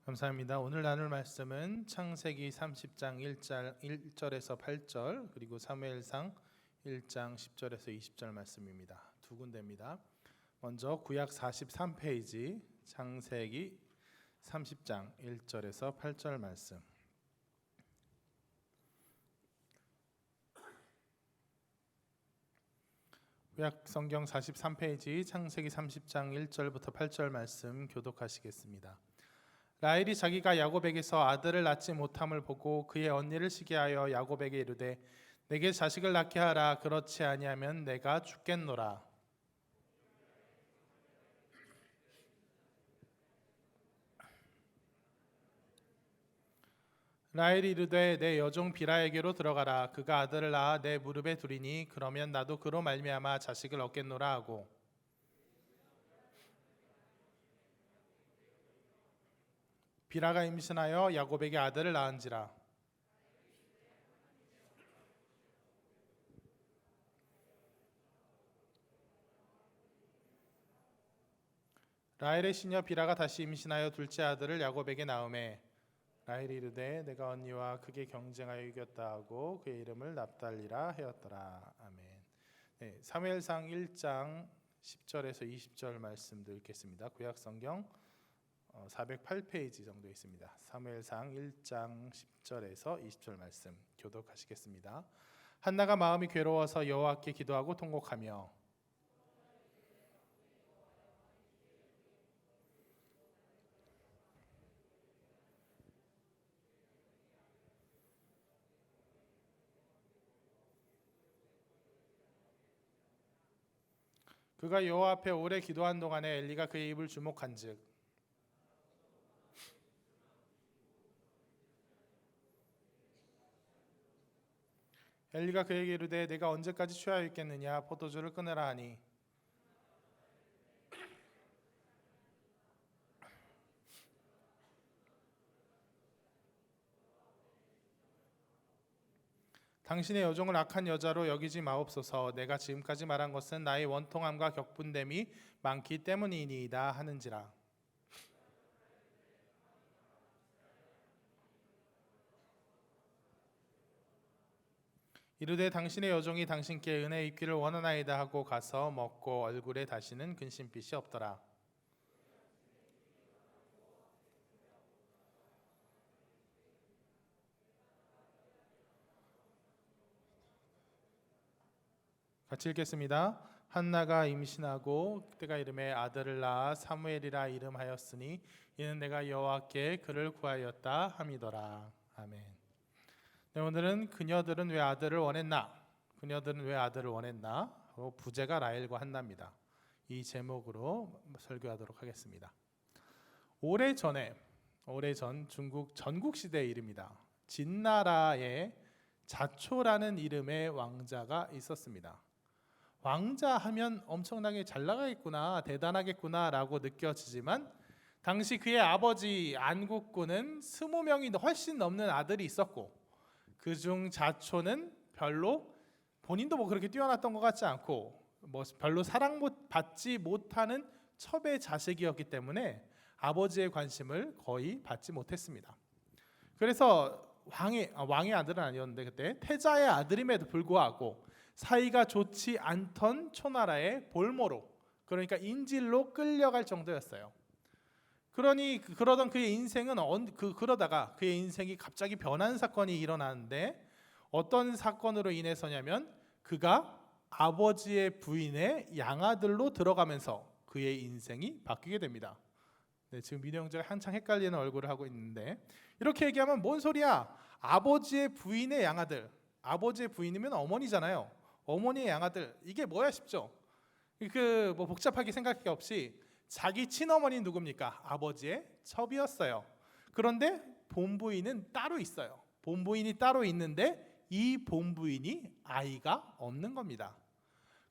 감사합니다. 오늘 나눌 말씀은 창세기 30장 1절에서 8절 그리고 사무엘상 1장 10절에서 20절 말씀입니다. 두 군데입니다. 먼저 구약 43페이지 창세기 30장 1절에서 8절 말씀. 구약 성경 43페이지 창세기 30장 1절부터 8절 말씀 교독하시겠습니다. 라헬이 자기가 야곱에게서 아들을 낳지 못함을 보고 그의 언니를 시기하여 야곱에게 이르되 내게 자식을 낳게 하라. 그렇지 아니하면 내가 죽겠노라. 라헬이 이르되 내 여종 비라에게로 들어가라. 그가 아들을 낳아 내 무릎에 두리니 그러면 나도 그로 말미암아 자식을 얻겠노라 하고, 비라가 임신하여 야곱에게 아들을 낳은지라. 라헬의 시녀 비라가 다시 임신하여 둘째 아들을 야곱에게 낳음에 라헬이 이르되 내가 언니와 크게 경쟁하여 이겼다 하고 그의 이름을 납달리라 하였더라. 아멘. 네, 사무엘상 1장 10절에서 20절 말씀도 읽겠습니다. 구약 성경 408페이지 정도 있습니다. 사무엘상 1장 10절에서 20절 말씀 교독하시겠습니다. 한나가 마음이 괴로워서 여호와께 기도하고 통곡하며 그가 여호와 앞에 오래 기도한 동안에 엘리가 그의 입을 주목한즉 엘리가 그에게 이르되 내가 언제까지 취하여 있겠느냐 포도주를 끊으라 하니 당신의 여종을 악한 여자로 여기지 마옵소서. 내가 지금까지 말한 것은 나의 원통함과 격분됨이 많기 때문이니이다 하는지라. 이르되 당신의 여종이 당신께 은혜 입기를 원하나이다 하고 가서 먹고 얼굴에 다시는 근심빛이 없더라. 같이 읽겠습니다. 한나가 임신하고 그때가 이름에 아들을 낳아 사무엘이라 이름하였으니 이는 내가 여호와께 그를 구하였다 함이더라. 아멘. 네, 오늘은 그녀들은 왜 아들을 원했나? 그녀들은 왜 아들을 원했나? 부제가 라헬과 한나입니다. 이 제목으로 설교하도록 하겠습니다. 오래전 중국 전국시대의 일입니다. 진나라에 자초라는 이름의 왕자가 있었습니다. 왕자 하면 엄청나게 잘 나가겠구나, 대단하겠구나 라고 느껴지지만 당시 그의 아버지 안국군은 20명이 훨씬 넘는 아들이 있었고 그중 자초는 별로 본인도 그렇게 뛰어났던 것 같지 않고 별로 사랑받지 못하는 첩의 자식이었기 때문에 아버지의 관심을 거의 받지 못했습니다. 그래서 왕의 아들은 아니었는데 그때 태자의 아들임에도 불구하고 사이가 좋지 않던 초나라의 볼모로, 그러니까 인질로 끌려갈 정도였어요. 그러던 그의 인생은 그러다가 그의 인생이 갑자기 변한 사건이 일어나는데 어떤 사건으로 인해서냐면 그가 아버지의 부인의 양아들로 들어가면서 그의 인생이 바뀌게 됩니다. 네, 지금 민호 형제가 한창 헷갈리는 얼굴을 하고 있는데 이렇게 얘기하면 뭔 소리야? 아버지의 부인의 양아들, 아버지의 부인이면 어머니잖아요. 어머니의 양아들, 이게 뭐야 싶죠? 복잡하게 생각할 게 없이 자기 친어머니는 누굽니까? 아버지의 첩이었어요. 그런데 본부인은 따로 있어요. 본부인이 따로 있는데 이 본부인이 아이가 없는 겁니다.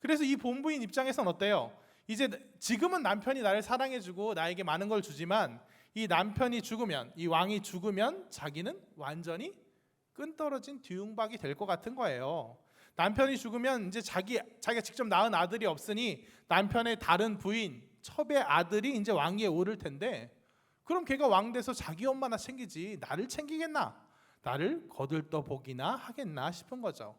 그래서 이 본부인 입장에선 어때요? 이제 지금은 남편이 나를 사랑해주고 나에게 많은 걸 주지만 이 남편이 죽으면, 이 왕이 죽으면 자기는 완전히 끈떨어진 뒤웅박이 될 것 같은 거예요. 남편이 죽으면 이제 자기가 직접 낳은 아들이 없으니 남편의 다른 부인, 첩의 아들이 이제 왕위에 오를 텐데 그럼 걔가 왕 돼서 자기 엄마나 챙기지 나를 챙기겠나? 나를 거들떠보기나 하겠나 싶은 거죠.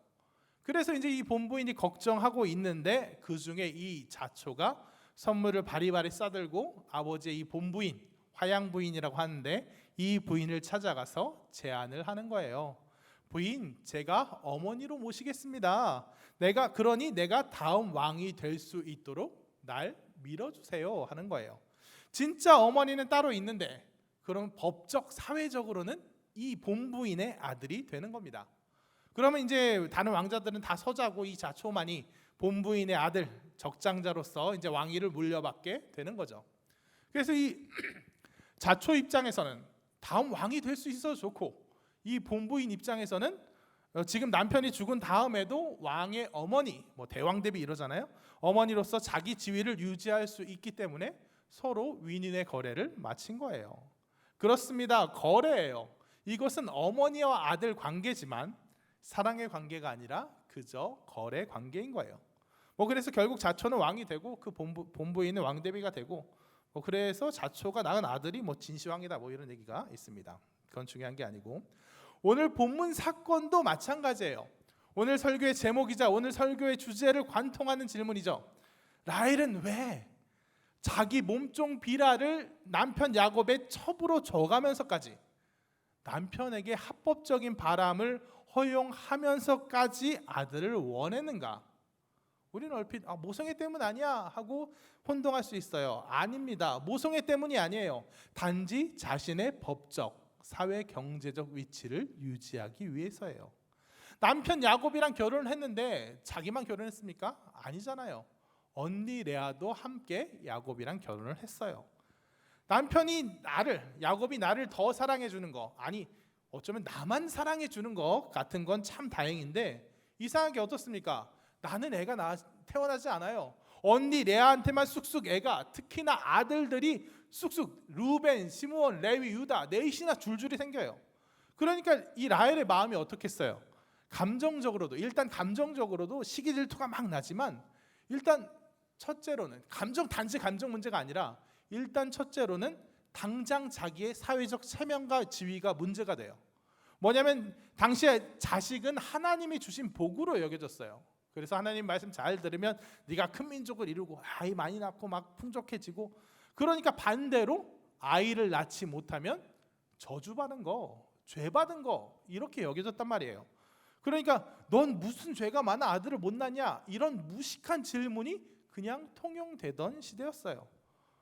그래서 이제 이 본부인이 걱정하고 있는데 그 중에 이 자초가 선물을 바리바리 싸들고 아버지의 이 본부인, 화양 부인이라고 하는데 이 부인을 찾아가서 제안을 하는 거예요. 부인, 제가 어머니로 모시겠습니다. 그러니 내가 다음 왕이 될 수 있도록 날 밀어주세요 하는 거예요. 진짜 어머니는 따로 있는데 그럼 법적, 사회적으로는 이 본부인의 아들이 되는 겁니다. 그러면 이제 다른 왕자들은 다 서자고 이 자초만이 본부인의 아들, 적장자로서 이제 왕위를 물려받게 되는 거죠. 그래서 이 자초 입장에서는 다음 왕이 될 수 있어서 좋고, 이 본부인 입장에서는 지금 남편이 죽은 다음에도 왕의 어머니, 뭐 대왕 대비 이러잖아요. 어머니로서 자기 지위를 유지할 수 있기 때문에 서로 윈윈의 거래를 마친 거예요. 그렇습니다. 거래예요. 이것은 어머니와 아들 관계지만 사랑의 관계가 아니라 그저 거래 관계인 거예요. 그래서 결국 자초는 왕이 되고 그 본부인은 왕 대비가 되고, 그래서 자초가 낳은 아들이 진시황이다 이런 얘기가 있습니다. 그건 중요한 게 아니고, 오늘 본문 사건도 마찬가지예요. 오늘 설교의 제목이자 오늘 설교의 주제를 관통하는 질문이죠. 라헬은 왜 자기 몸종 비라를 남편 야곱의 첩으로 줘가면서까지 남편에게 합법적인 바람을 허용하면서까지 아들을 원했는가? 우리는 얼핏 모성애 때문 아니야 하고 혼동할 수 있어요. 아닙니다. 모성애 때문이 아니에요. 단지 자신의 법적, 사회 경제적 위치를 유지하기 위해서예요. 남편 야곱이랑 결혼을 했는데 자기만 결혼했습니까? 아니잖아요. 언니 레아도 함께 야곱이랑 결혼을 했어요. 남편이 야곱이 나를 더 사랑해 주는 거, 아니 어쩌면 나만 사랑해 주는 것 같은 건 참 다행인데, 이상하게 어떻습니까? 나는 애가 태어나지 않아요. 언니 레아한테만 쑥쑥 애가, 특히나 아들들이 쑥쑥 루벤, 시므온, 레위, 유다 넷이나 줄줄이 생겨요. 그러니까 이 라헬의 마음이 어떻겠어요? 일단 감정적으로도 시기 질투가 막 나지만, 일단 첫째로는 단지 감정 문제가 아니라 일단 첫째로는 당장 자기의 사회적 체면과 지위가 문제가 돼요. 뭐냐면 당시에 자식은 하나님이 주신 복으로 여겨졌어요. 그래서 하나님 말씀 잘 들으면 네가 큰 민족을 이루고 아이 많이 낳고 막 풍족해지고, 그러니까 반대로 아이를 낳지 못하면 저주받은 거, 죄받은 거 이렇게 여겨졌단 말이에요. 그러니까 넌 무슨 죄가 많아 아들을 못 낳냐, 이런 무식한 질문이 그냥 통용되던 시대였어요.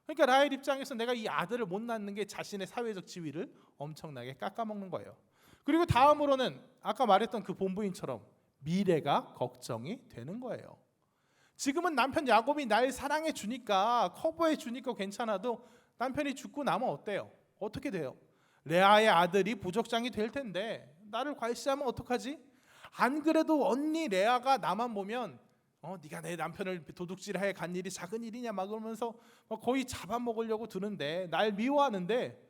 그러니까 라헬 입장에서 내가 이 아들을 못 낳는 게 자신의 사회적 지위를 엄청나게 깎아먹는 거예요. 그리고 다음으로는 아까 말했던 그 본부인처럼 미래가 걱정이 되는 거예요. 지금은 남편 야곱이 날 사랑해 주니까, 커버해 주니까 괜찮아도 남편이 죽고 나면 어때요? 어떻게 돼요? 레아의 아들이 부족장이 될 텐데 나를 괄시하면 어떡하지? 안 그래도 언니 레아가 나만 보면 네가 내 남편을 도둑질해 간 일이 작은 일이냐 막 그러면서 거의 잡아먹으려고 드는데, 날 미워하는데,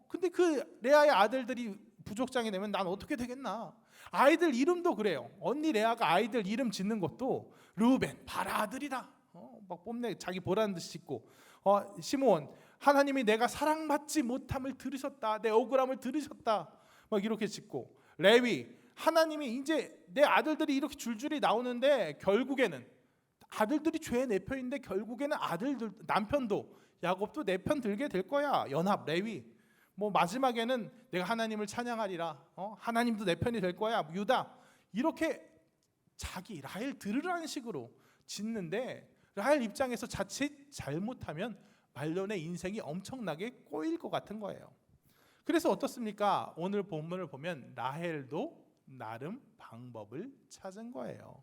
근데 그 레아의 아들들이 부족장이 되면 난 어떻게 되겠나? 아이들 이름도 그래요. 언니 레아가 아이들 이름 짓는 것도 르우벤 바라 아들이다, 막 뽐내 자기 보라는 듯이 짓고, 시므온 하나님이 내가 사랑받지 못함을 들으셨다, 내 억울함을 들으셨다 막 이렇게 짓고, 레위 하나님이 이제 내 아들들이 이렇게 줄줄이 나오는데 결국에는 아들들이 죄의 내 편인데 결국에는 남편도 야곱도 내 편 들게 될 거야. 연합 레위. 마지막에는 내가 하나님을 찬양하리라. 하나님도 내 편이 될 거야. 유다. 이렇게 자기 라헬 들으라는 식으로 짓는데, 라헬 입장에서 자칫 잘못하면 말년의 인생이 엄청나게 꼬일 것 같은 거예요. 그래서 어떻습니까? 오늘 본문을 보면 라헬도 나름 방법을 찾은 거예요.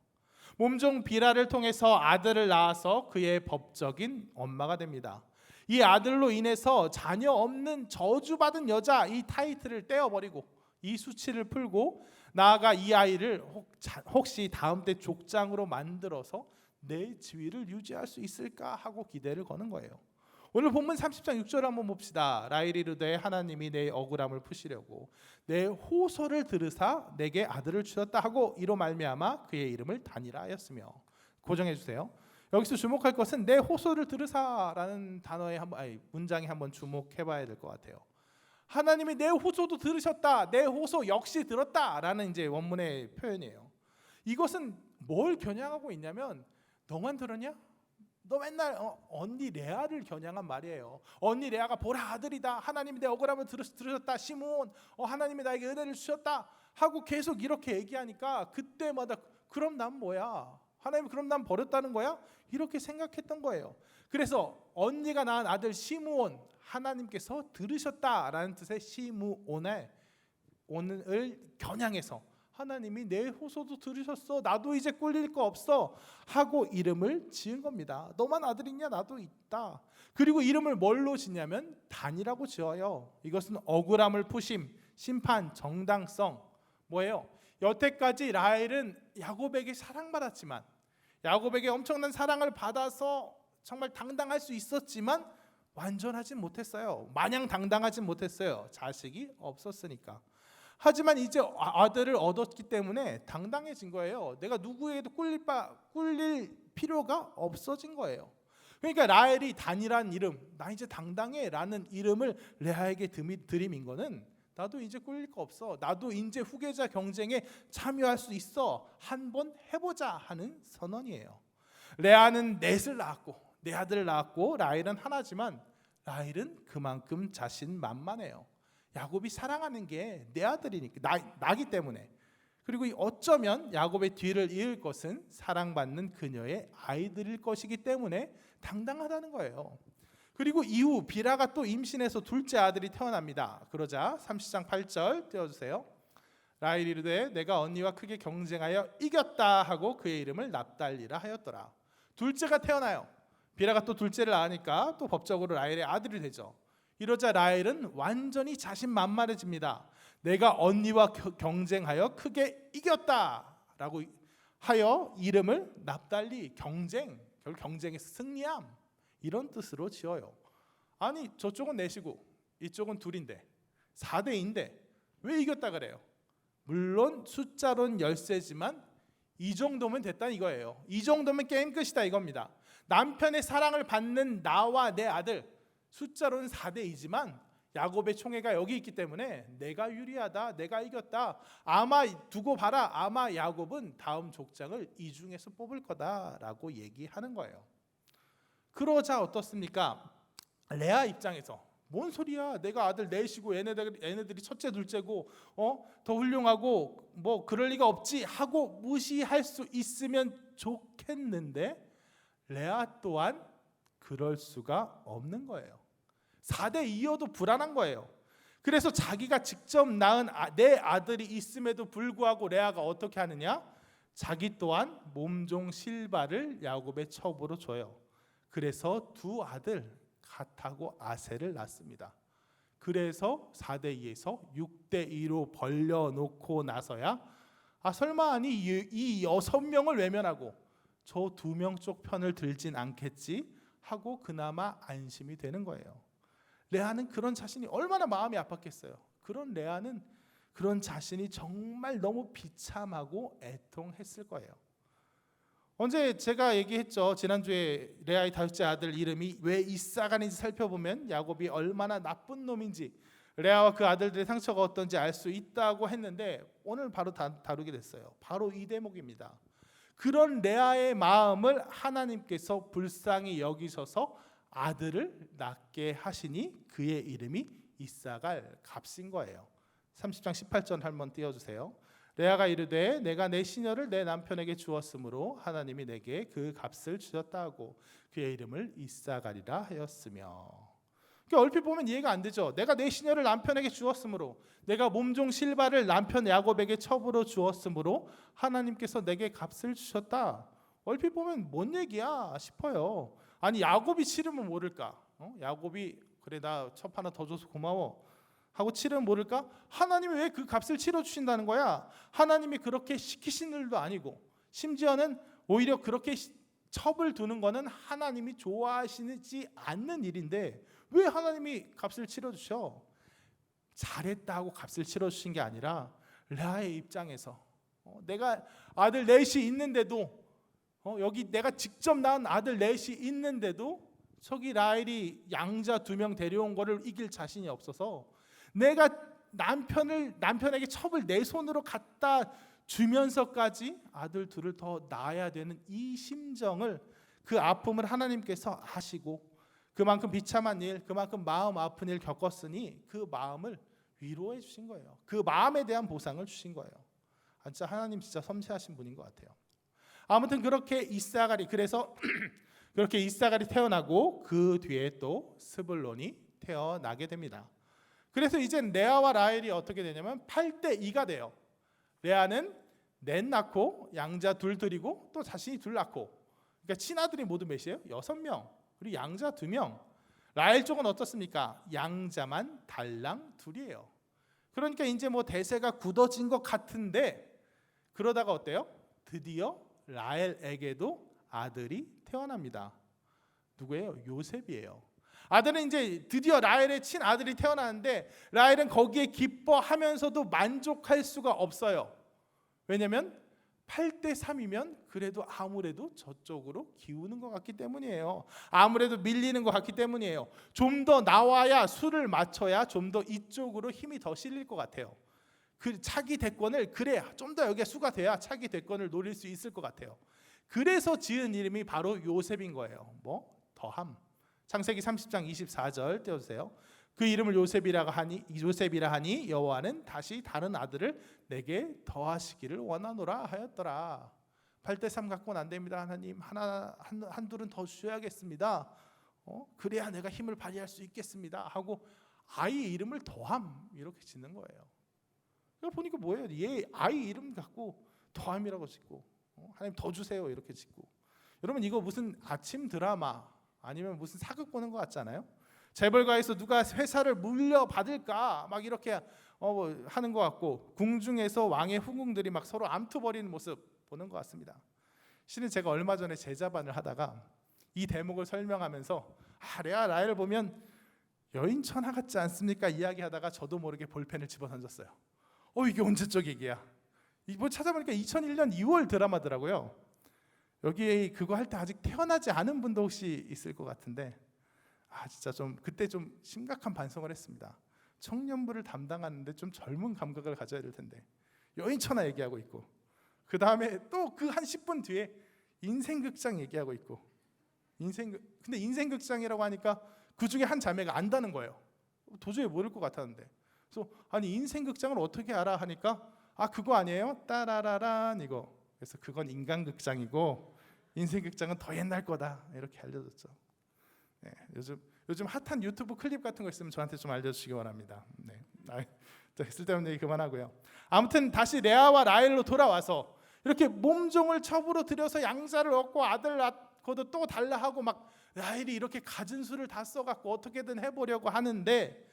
몸종 비라를 통해서 아들을 낳아서 그의 법적인 엄마가 됩니다. 이 아들로 인해서 자녀 없는 저주받은 여자, 이 타이틀을 떼어버리고 이 수치를 풀고, 나아가 이 아이를 혹시 다음 때 족장으로 만들어서 내 지위를 유지할 수 있을까 하고 기대를 거는 거예요. 오늘 본문 30장 6절 한번 봅시다. 라헬이 이르되 하나님이 내 억울함을 푸시려고 내 호소를 들으사 내게 아들을 주셨다 하고 이로 말미암아 그의 이름을 단이라 하였으며. 고정해 주세요. 여기서 주목할 것은 내 호소를 들으사라는 단어의 문장에 한번 주목해봐야 될 것 같아요. 하나님이 내 호소도 들으셨다, 내 호소 역시 들었다라는 이제 원문의 표현이에요. 이것은 뭘 겨냥하고 있냐면, 너만 들었냐? 너 맨날 언니 레아를 겨냥한 말이에요. 언니 레아가 보라 아들이다, 하나님이 내 억울함을 들으셨다, 시므온 하나님이 나에게 은혜를 주셨다 하고 계속 이렇게 얘기하니까 그때마다 그럼 난 뭐야? 하나님 그럼 난 버렸다는 거야? 이렇게 생각했던 거예요. 그래서 언니가 낳은 아들 시므온, 하나님께서 들으셨다라는 뜻의 시므온을 겨냥해서 하나님이 내 호소도 들으셨어, 나도 이제 꿀릴 거 없어 하고 이름을 지은 겁니다. 너만 아들 있냐? 나도 있다. 그리고 이름을 뭘로 짓냐면 단이라고 지어요. 이것은 억울함을 푸심, 심판, 정당성. 뭐예요? 여태까지 라헬은 야곱에게 사랑받았지만, 야곱에게 엄청난 사랑을 받아서 정말 당당할 수 있었지만 완전하진 못했어요. 마냥 당당하진 못했어요. 자식이 없었으니까. 하지만 이제 아들을 얻었기 때문에 당당해진 거예요. 내가 누구에게도 꿀릴 필요가 없어진 거예요. 그러니까 라헬이 단이란 이름, 나 이제 당당해 라는 이름을 레아에게 들이민 거는, 나도 이제 꿀릴 거 없어, 나도 이제 후계자 경쟁에 참여할 수 있어, 한번 해보자 하는 선언이에요. 레아는 넷을 낳았고, 네 아들을 낳았고, 라헬은 하나지만 라헬은 그만큼 자신만만해요. 야곱이 사랑하는 게 내 아들이니까, 나기 때문에. 그리고 어쩌면 야곱의 뒤를 이을 것은 사랑받는 그녀의 아이들일 것이기 때문에 당당하다는 거예요. 그리고 이후 비라가 또 임신해서 둘째 아들이 태어납니다. 그러자 30장 8절 띄워주세요. 라헬이 이르되 내가 언니와 크게 경쟁하여 이겼다 하고 그의 이름을 납달리라 하였더라. 둘째가 태어나요. 비라가 또 둘째를 낳으니까 또 법적으로 라헬의 아들이 되죠. 이러자 라헬은 완전히 자신만만해집니다. 내가 언니와 경쟁하여 크게 이겼다라고 하여 이름을 납달리, 경쟁, 결국 경쟁에서 승리함, 이런 뜻으로 지어요. 아니 저쪽은 넷이고 이쪽은 둘인데 4대인데 왜 이겼다 그래요? 물론 숫자로는 열세지만 이 정도면 됐다 이거예요. 이 정도면 게임 끝이다 이겁니다. 남편의 사랑을 받는 나와 내 아들, 숫자로는 4대이지만 야곱의 총애가 여기 있기 때문에 내가 유리하다, 내가 이겼다, 아마 두고 봐라, 아마 야곱은 다음 족장을 이 중에서 뽑을 거다라고 얘기하는 거예요. 그러자 어떻습니까? 레아 입장에서 뭔 소리야, 내가 아들 넷이고 얘네들이 첫째 둘째고 더 훌륭하고 뭐 그럴 리가 없지 하고 무시할 수 있으면 좋겠는데, 레아 또한 그럴 수가 없는 거예요. 4대 2여도 불안한 거예요. 그래서 자기가 직접 낳은 내 아들이 있음에도 불구하고 레아가 어떻게 하느냐? 자기 또한 몸종 실바를 야곱의 첩으로 줘요. 그래서 두 아들 갓하고 아셀을 낳습니다. 그래서 4대 2에서 6대 2로 벌려놓고 나서야 설마 아니 이 6명을 외면하고 저 2명 쪽 편을 들진 않겠지 하고 그나마 안심이 되는 거예요. 레아는 그런 자신이 얼마나 마음이 아팠겠어요. 그런 레아는 그런 자신이 정말 너무 비참하고 애통했을 거예요. 언제 제가 얘기했죠. 지난주에 레아의 다섯째 아들 이름이 왜 이삭아인지 살펴보면 야곱이 얼마나 나쁜 놈인지, 레아와 그 아들들의 상처가 어떤지 알 수 있다고 했는데, 오늘 바로 다루게 됐어요. 바로 이 대목입니다. 그런 레아의 마음을 하나님께서 불쌍히 여기셔서 아들을 낳게 하시니 그의 이름이 이삭알, 값인 거예요. 30장 18절 한번 띄워주세요. 레아가 이르되 내가 내 시녀를 내 남편에게 주었으므로 하나님이 내게 그 값을 주셨다 하고 그의 이름을 이삭알이라 하였으며. 얼핏 보면 이해가 안 되죠. 내가 내 시녀를 남편에게 주었으므로, 내가 몸종 실바를 남편 야곱에게 첩으로 주었으므로 하나님께서 내게 값을 주셨다. 얼핏 보면 뭔 얘기야 싶어요. 아니 야곱이 치르면 모를까? 야곱이 그래 나 첩 하나 더 줘서 고마워 하고 치르면 모를까? 하나님이 왜 그 값을 치러주신다는 거야? 하나님이 그렇게 시키신 일도 아니고, 심지어는 오히려 그렇게 첩을 두는 거는 하나님이 좋아하시지 않는 일인데 왜 하나님이 값을 치러주셔? 잘했다 하고 값을 치러주신 게 아니라 레아의 입장에서 내가 아들 넷이 있는데도 여기 내가 직접 낳은 아들 넷이 있는데도 저기 라헬이 양자 2명 데려온 거를 이길 자신이 없어서 내가 남편에게 첩을 내 손으로 갖다 주면서까지 아들 둘을 더 낳아야 되는 이 심정을, 그 아픔을 하나님께서 아시고 그만큼 비참한 일, 그만큼 마음 아픈 일 겪었으니 그 마음을 위로해 주신 거예요. 그 마음에 대한 보상을 주신 거예요. 진짜 하나님 진짜 섬세하신 분인 것 같아요. 아무튼 그렇게 이사갈이, 그래서 그렇게 이사갈이 태어나고 그 뒤에 또 스불론이 태어나게 됩니다. 그래서 이제 레아와 라헬이 어떻게 되냐면 8대 2가 돼요. 레아는 넷 낳고 양자 둘 드리고 또 자신이 둘 낳고, 그러니까 친아들이 모두 몇이에요? 6명, 그리고 양자 2명. 라헬 쪽은 어떻습니까? 양자만 달랑 둘이에요. 그러니까 이제 뭐 대세가 굳어진 것 같은데, 그러다가 어때요? 드디어 라헬에게도 아들이 태어납니다. 누구예요? 요셉이에요. 아들은 이제 드디어 라헬의 친아들이 태어나는데 라헬은 거기에 기뻐하면서도 만족할 수가 없어요. 왜냐하면 8대 3이면 그래도 아무래도 저쪽으로 기우는 것 같기 때문이에요. 아무래도 밀리는 것 같기 때문이에요. 좀 더 나와야 수를 맞춰야 좀 더 이쪽으로 힘이 더 실릴 것 같아요. 그 차기 대권을, 그래야 좀 더 여기에 수가 돼야 차기 대권을 노릴 수 있을 것 같아요. 그래서 지은 이름이 바로 요셉인 거예요. 뭐 더함. 창세기 30장 24절 띄워주세요. 그 이름을 요셉이라 하니 여호와는 다시 다른 아들을 내게 더하시기를 원하노라 하였더라. 8대 3 갖고는 안 됩니다. 하나님, 한둘은 더 주셔야겠습니다. 그래야 내가 힘을 발휘할 수 있겠습니다 하고 아이 이름을 더함 이렇게 짓는 거예요. 그러니까 보니까 뭐예요? 얘 아이 이름 갖고 더함이라고 짓고, 하나님 더 주세요 이렇게 짓고. 여러분 이거 무슨 아침 드라마 아니면 무슨 사극 보는 것 같잖아요. 재벌가에서 누가 회사를 물려받을까 막 이렇게 하는 것 같고, 궁중에서 왕의 후궁들이 막 서로 암투 벌이는 모습 보는 것 같습니다. 실은 제가 얼마 전에 제자반을 하다가 이 대목을 설명하면서 레아 라헬을 보면 여인천하 같지 않습니까? 이야기하다가 저도 모르게 볼펜을 집어던졌어요. 이게 언제적 얘기야? 이거 찾아보니까 2001년 2월 드라마더라고요. 여기 그거 할 때 아직 태어나지 않은 분도 혹시 있을 것 같은데, 진짜 좀 그때 좀 심각한 반성을 했습니다. 청년부를 담당하는데 좀 젊은 감각을 가져야 될 텐데 여인천하 얘기하고 있고, 그 다음에 또 그 한 10분 뒤에 인생극장 얘기하고 있고, 근데 인생극장이라고 하니까 그 중에 한 자매가 안다는 거예요. 도저히 모를 것 같았는데, 그래서 아니 인생극장을 어떻게 알아 하니까 그거 아니에요? 따라라란 이거. 그래서 그건 인간극장이고 인생극장은 더 옛날 거다 이렇게 알려줬죠. 네, 요즘 핫한 유튜브 클립 같은 거 있으면 저한테 좀 알려주시기 바랍니다. 네, 쓸데없는 얘기 그만하고요. 아무튼 다시 레아와 라헬로 돌아와서 이렇게 몸종을 첩으로 들여서 양자를 얻고 아들 낳고도 또 달라 하고 막 라헬이 이렇게 갖은 수를 다 써갖고 어떻게든 해보려고 하는데,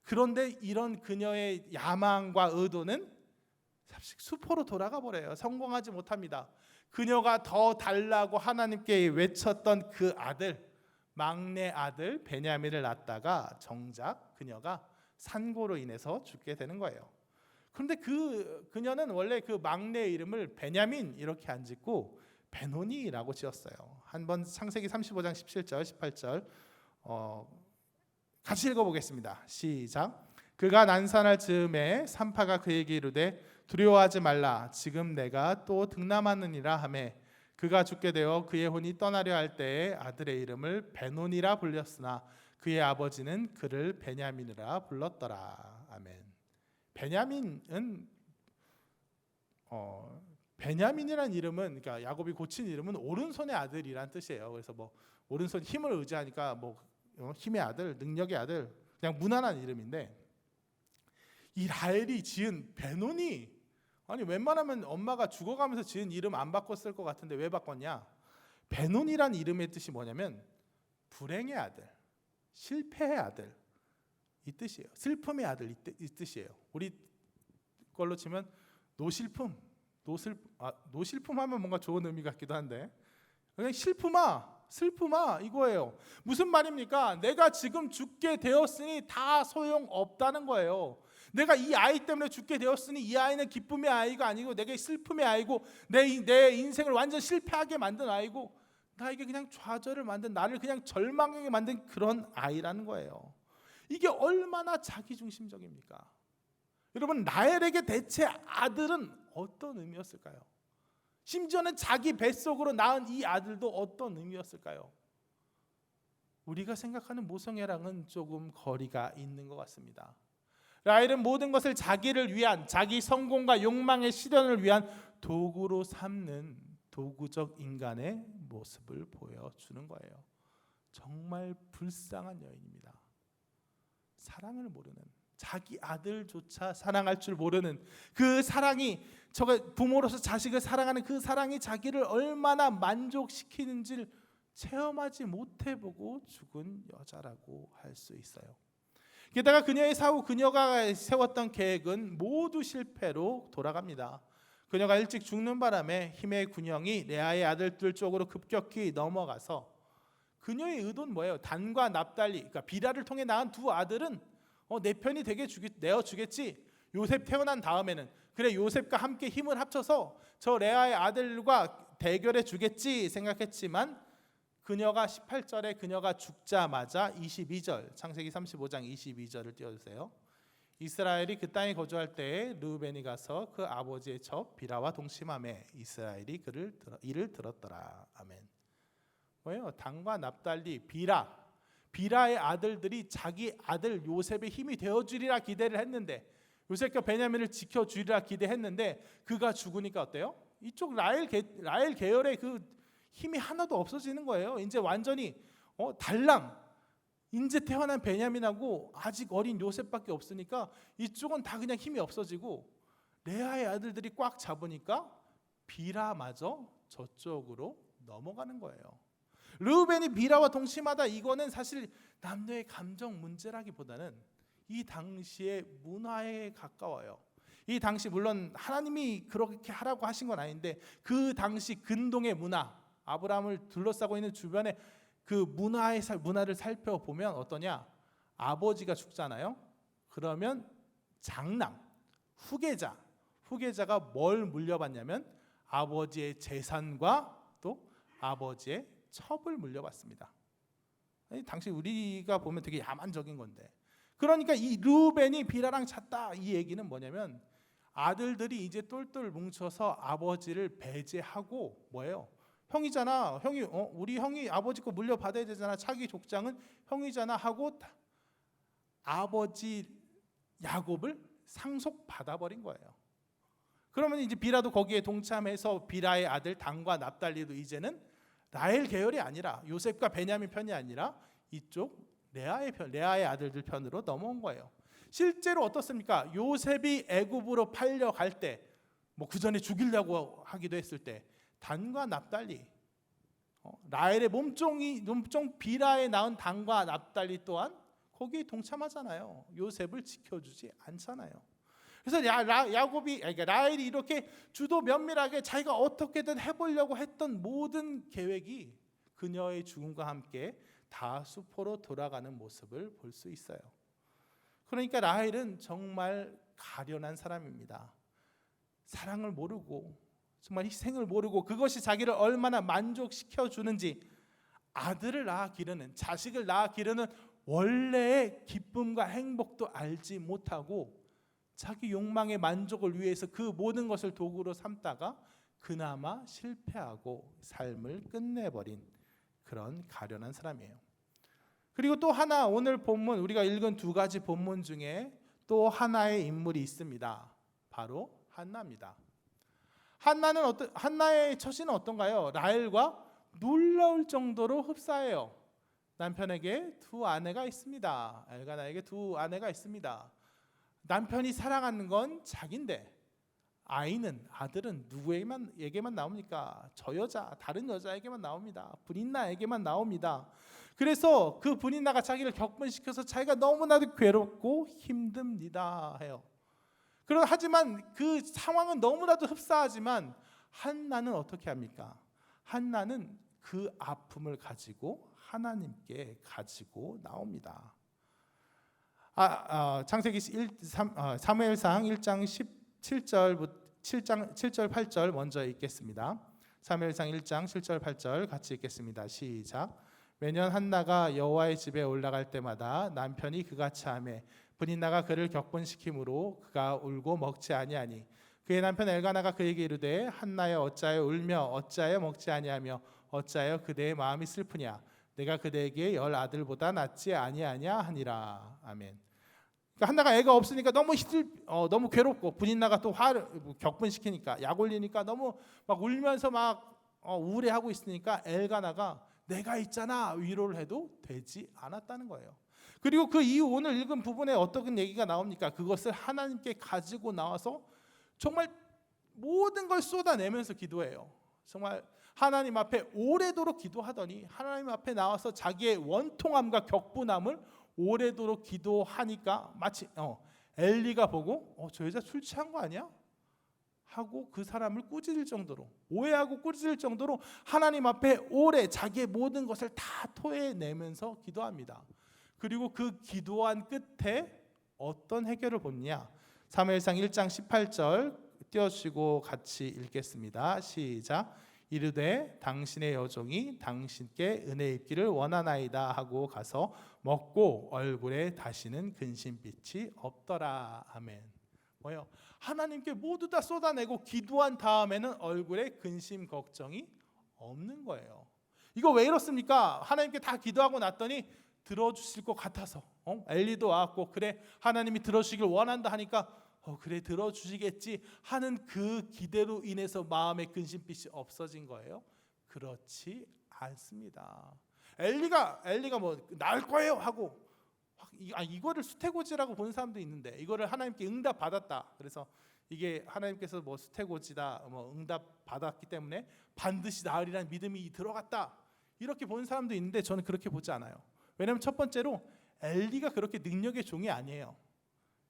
그런데 이런 그녀의 야망과 의도는 삽시 수포로 돌아가 버려요. 성공하지 못합니다. 그녀가 더 달라고 하나님께 외쳤던 그 아들, 막내 아들 베냐민을 낳다가 정작 그녀가 산고로 인해서 죽게 되는 거예요. 그런데 그녀는 원래 그 막내의 이름을 베냐민 이렇게 안 짓고 베노니라고 지었어요. 한번 창세기 35장 17절 18절 같이 읽어보겠습니다. 시작. 그가 난산할 즈음에 산파가 그에게 이르되 두려워하지 말라, 지금 내가 또 등남하느니라 하매, 그가 죽게 되어 그의 혼이 떠나려 할 때에 아들의 이름을 베노니라 불렸으나 그의 아버지는 그를 베냐민이라 불렀더라. 아멘. 베냐민이란 이름은, 그러니까 야곱이 고친 이름은 오른손의 아들이란 뜻이에요. 그래서 뭐 오른손 힘을 의지하니까 뭐 힘의 아들, 능력의 아들, 그냥 무난한 이름인데, 이 라헬이 지은 베노니, 아니 웬만하면 엄마가 죽어가면서 지은 이름 안 바꿨을 것 같은데 왜 바꿨냐? 베논이란 이름의 뜻이 뭐냐면 불행의 아들, 실패의 아들 이 뜻이에요. 슬픔의 아들 이 뜻이에요. 우리 걸로 치면 노실품 하면 뭔가 좋은 의미 같기도 한데 그냥 슬픔아 이거예요. 무슨 말입니까? 내가 지금 죽게 되었으니 다 소용없다는 거예요. 내가 이 아이 때문에 죽게 되었으니 이 아이는 기쁨의 아이가 아니고 내게 슬픔의 아이고 내 인생을 완전 실패하게 만든 아이고 나에게 그냥 좌절을 만든, 나를 그냥 절망하게 만든 그런 아이라는 거예요. 이게 얼마나 자기중심적입니까? 여러분, 라헬에게 대체 아들은 어떤 의미였을까요? 심지어는 자기 뱃속으로 낳은 이 아들도 어떤 의미였을까요? 우리가 생각하는 모성애랑은 조금 거리가 있는 것 같습니다. 라헬은 모든 것을 자기를 위한, 자기 성공과 욕망의 실현을 위한 도구로 삼는 도구적 인간의 모습을 보여주는 거예요. 정말 불쌍한 여인입니다. 사랑을 모르는, 자기 아들조차 사랑할 줄 모르는 그 사랑이, 부모로서 자식을 사랑하는 그 사랑이 자기를 얼마나 만족시키는지를 체험하지 못해보고 죽은 여자라고 할 수 있어요. 게다가 그녀의 사후, 그녀가 세웠던 계획은 모두 실패로 돌아갑니다. 그녀가 일찍 죽는 바람에 힘의 균형이 레아의 아들들 쪽으로 급격히 넘어가서 그녀의 의도는 뭐예요? 단과 납달리, 그러니까 비라를 통해 낳은 두 아들은 내 편이 되게 내어주겠지. 요셉 태어난 다음에는 그래, 요셉과 함께 힘을 합쳐서 저 레아의 아들과 대결해 주겠지 생각했지만, 그녀가 18절에 그녀가 죽자마자 22절, 창세기 35장 22절을 띄워주세요. 이스라엘이 그 땅에 거주할 때에 르우벤이 가서 그 아버지의 첩 비라와 동침하매 이스라엘이 이를 들었더라. 아멘. 뭐예요? 단과 납달리, 비라의 아들들이 자기 아들 요셉의 힘이 되어주리라 기대를 했는데, 요셉과 베냐민을 지켜주리라 기대했는데, 그가 죽으니까 어때요? 이쪽 라헬 계열의 그 힘이 하나도 없어지는 거예요. 이제 완전히 달랑, 이제 태어난 베냐민하고 아직 어린 요셉밖에 없으니까 이쪽은 다 그냥 힘이 없어지고, 레아의 아들들이 꽉 잡으니까 비라마저 저쪽으로 넘어가는 거예요. 르우벤이 비라와 동침하다, 이거는 사실 남녀의 감정 문제라기보다는 이 당시의 문화에 가까워요. 이 당시, 물론 하나님이 그렇게 하라고 하신 건 아닌데, 그 당시 근동의 문화, 아브라함을 둘러싸고 있는 주변의 그 문화를 살펴보면 어떠냐? 아버지가 죽잖아요. 그러면 장남, 후계자가 뭘 물려받냐면 아버지의 재산과 또 아버지의 첩을 물려받습니다. 당시 우리가 보면 되게 야만적인 건데, 그러니까 이 르우벤이 비라랑 찼다, 이 얘기는 뭐냐면 아들들이 이제 똘똘 뭉쳐서 아버지를 배제하고, 뭐예요? 형이잖아, 우리 형이 아버지 거 물려받아야 되잖아, 차기 족장은 형이잖아 하고 아버지 야곱을 상속받아버린 거예요. 그러면 이제 비라도 거기에 동참해서 비라의 아들 단과 납달리도 이제는 라헬 계열이 아니라, 요셉과 베냐민 편이 아니라 이쪽 레아의 아들들 편으로 넘어온 거예요. 실제로 어떻습니까? 요셉이 애굽으로 팔려갈 때, 그 전에 죽이려고 하기도 했을 때, 단과 납달리, 라헬의 몸종 비라에 낳은 단과 납달리 또한 거기에 동참하잖아요. 요셉을 지켜주지 않잖아요. 그래서 라헬이 이렇게 주도 면밀하게 자기가 어떻게든 해보려고 했던 모든 계획이 그녀의 죽음과 함께 다 수포로 돌아가는 모습을 볼 수 있어요. 그러니까 라헬은 정말 가련한 사람입니다. 사랑을 모르고, 정말 희생을 모르고, 그것이 자기를 얼마나 만족시켜 주는지, 아들을 낳아 기르는, 자식을 낳아 기르는 원래의 기쁨과 행복도 알지 못하고 자기 욕망의 만족을 위해서 그 모든 것을 도구로 삼다가 그나마 실패하고 삶을 끝내버린 그런 가련한 사람이에요. 그리고 또 하나, 오늘 본문, 우리가 읽은 두 가지 본문 중에 또 하나의 인물이 있습니다. 바로 한나입니다. 한나의 처신은 어떤가요? 라헬과 놀라울 정도로 흡사해요. 남편에게 두 아내가 있습니다. 엘가나에게 두 아내가 있습니다. 남편이 사랑하는 건 자기인데 아들은 누구에게만 나옵니까? 저 여자, 다른 여자에게만 나옵니다. 브린나에게만 나옵니다. 그래서 그 브린나가 자기를 격분시켜서 자기가 너무나도 괴롭고 힘듭니다 해요. 하지만 그 상황은 너무나도 흡사하지만 한나는 어떻게 합니까? 한나는 그 아픔을 가지고 하나님께 가지고 나옵니다. 창세기 사무엘상 1장 7절 8절 먼저 읽겠습니다. 사무엘상 1장 7절 8절 같이 읽겠습니다. 시작. 매년 한나가 여호와의 집에 올라갈 때마다 남편이 그같이 하매 브닌나가 그를 격분시키므로 그가 울고 먹지 아니하니 그의 남편 엘가나가 그에게 이르되 한나여 어찌하여 울며 어찌하여 먹지 아니하며 어찌하여 그대의 마음이 슬프냐 내가 그대에게 10 아들보다 낫지 아니하냐 하니라. 아멘. 그러니까 한나가 애가 없으니까 너무 괴롭고 브닌나가 또 화를 격분시키니까 약 올리니까 너무 막 울면서 막 우울해하고 있으니까 엘가나가 내가 있잖아 위로를 해도 되지 않았다는 거예요. 그리고 그 이후 오늘 읽은 부분에 어떤 얘기가 나옵니까? 그것을 하나님께 가지고 나와서 정말 모든 걸 쏟아내면서 기도해요. 정말 하나님 앞에 오래도록 기도하더니 하나님 앞에 나와서 자기의 원통함과 격분함을 오래도록 기도하니까 마치 엘리가 보고 저 여자 술 취한 거 아니야? 하고 그 사람을 꾸짖을 정도로 오해하고 꾸짖을 정도로 하나님 앞에 오래 자기의 모든 것을 다 토해내면서 기도합니다. 그리고 그 기도한 끝에 어떤 해결을 보느냐? 사무엘상 1장 18절 띄워주시고 같이 읽겠습니다. 시작. 이르되 당신의 여종이 당신께 은혜 입기를 원하나이다 하고 가서 먹고 얼굴에 다시는 근심빛이 없더라. 아멘. 뭐요? 하나님께 모두 다 쏟아내고 기도한 다음에는 얼굴에 근심 걱정이 없는 거예요. 이거 왜 이렇습니까? 하나님께 다 기도하고 났더니 들어주실 것 같아서 엘리도 왔고 그래 하나님이 들어주시길 원한다 하니까 그래 들어주시겠지 하는 그 기대로 인해서 마음의 근심빛이 없어진 거예요? 그렇지 않습니다. 엘리가 뭐 나을 거예요 하고 이거를 수태고지라고 보는 사람도 있는데 이거를 하나님께 응답 받았다. 그래서 이게 하나님께서 뭐 수태고지다, 뭐 응답 받았기 때문에 반드시 나으리라는 믿음이 들어갔다. 이렇게 보는 사람도 있는데 저는 그렇게 보지 않아요. 왜냐하면 첫 번째로 엘리가 그렇게 능력의 종이 아니에요.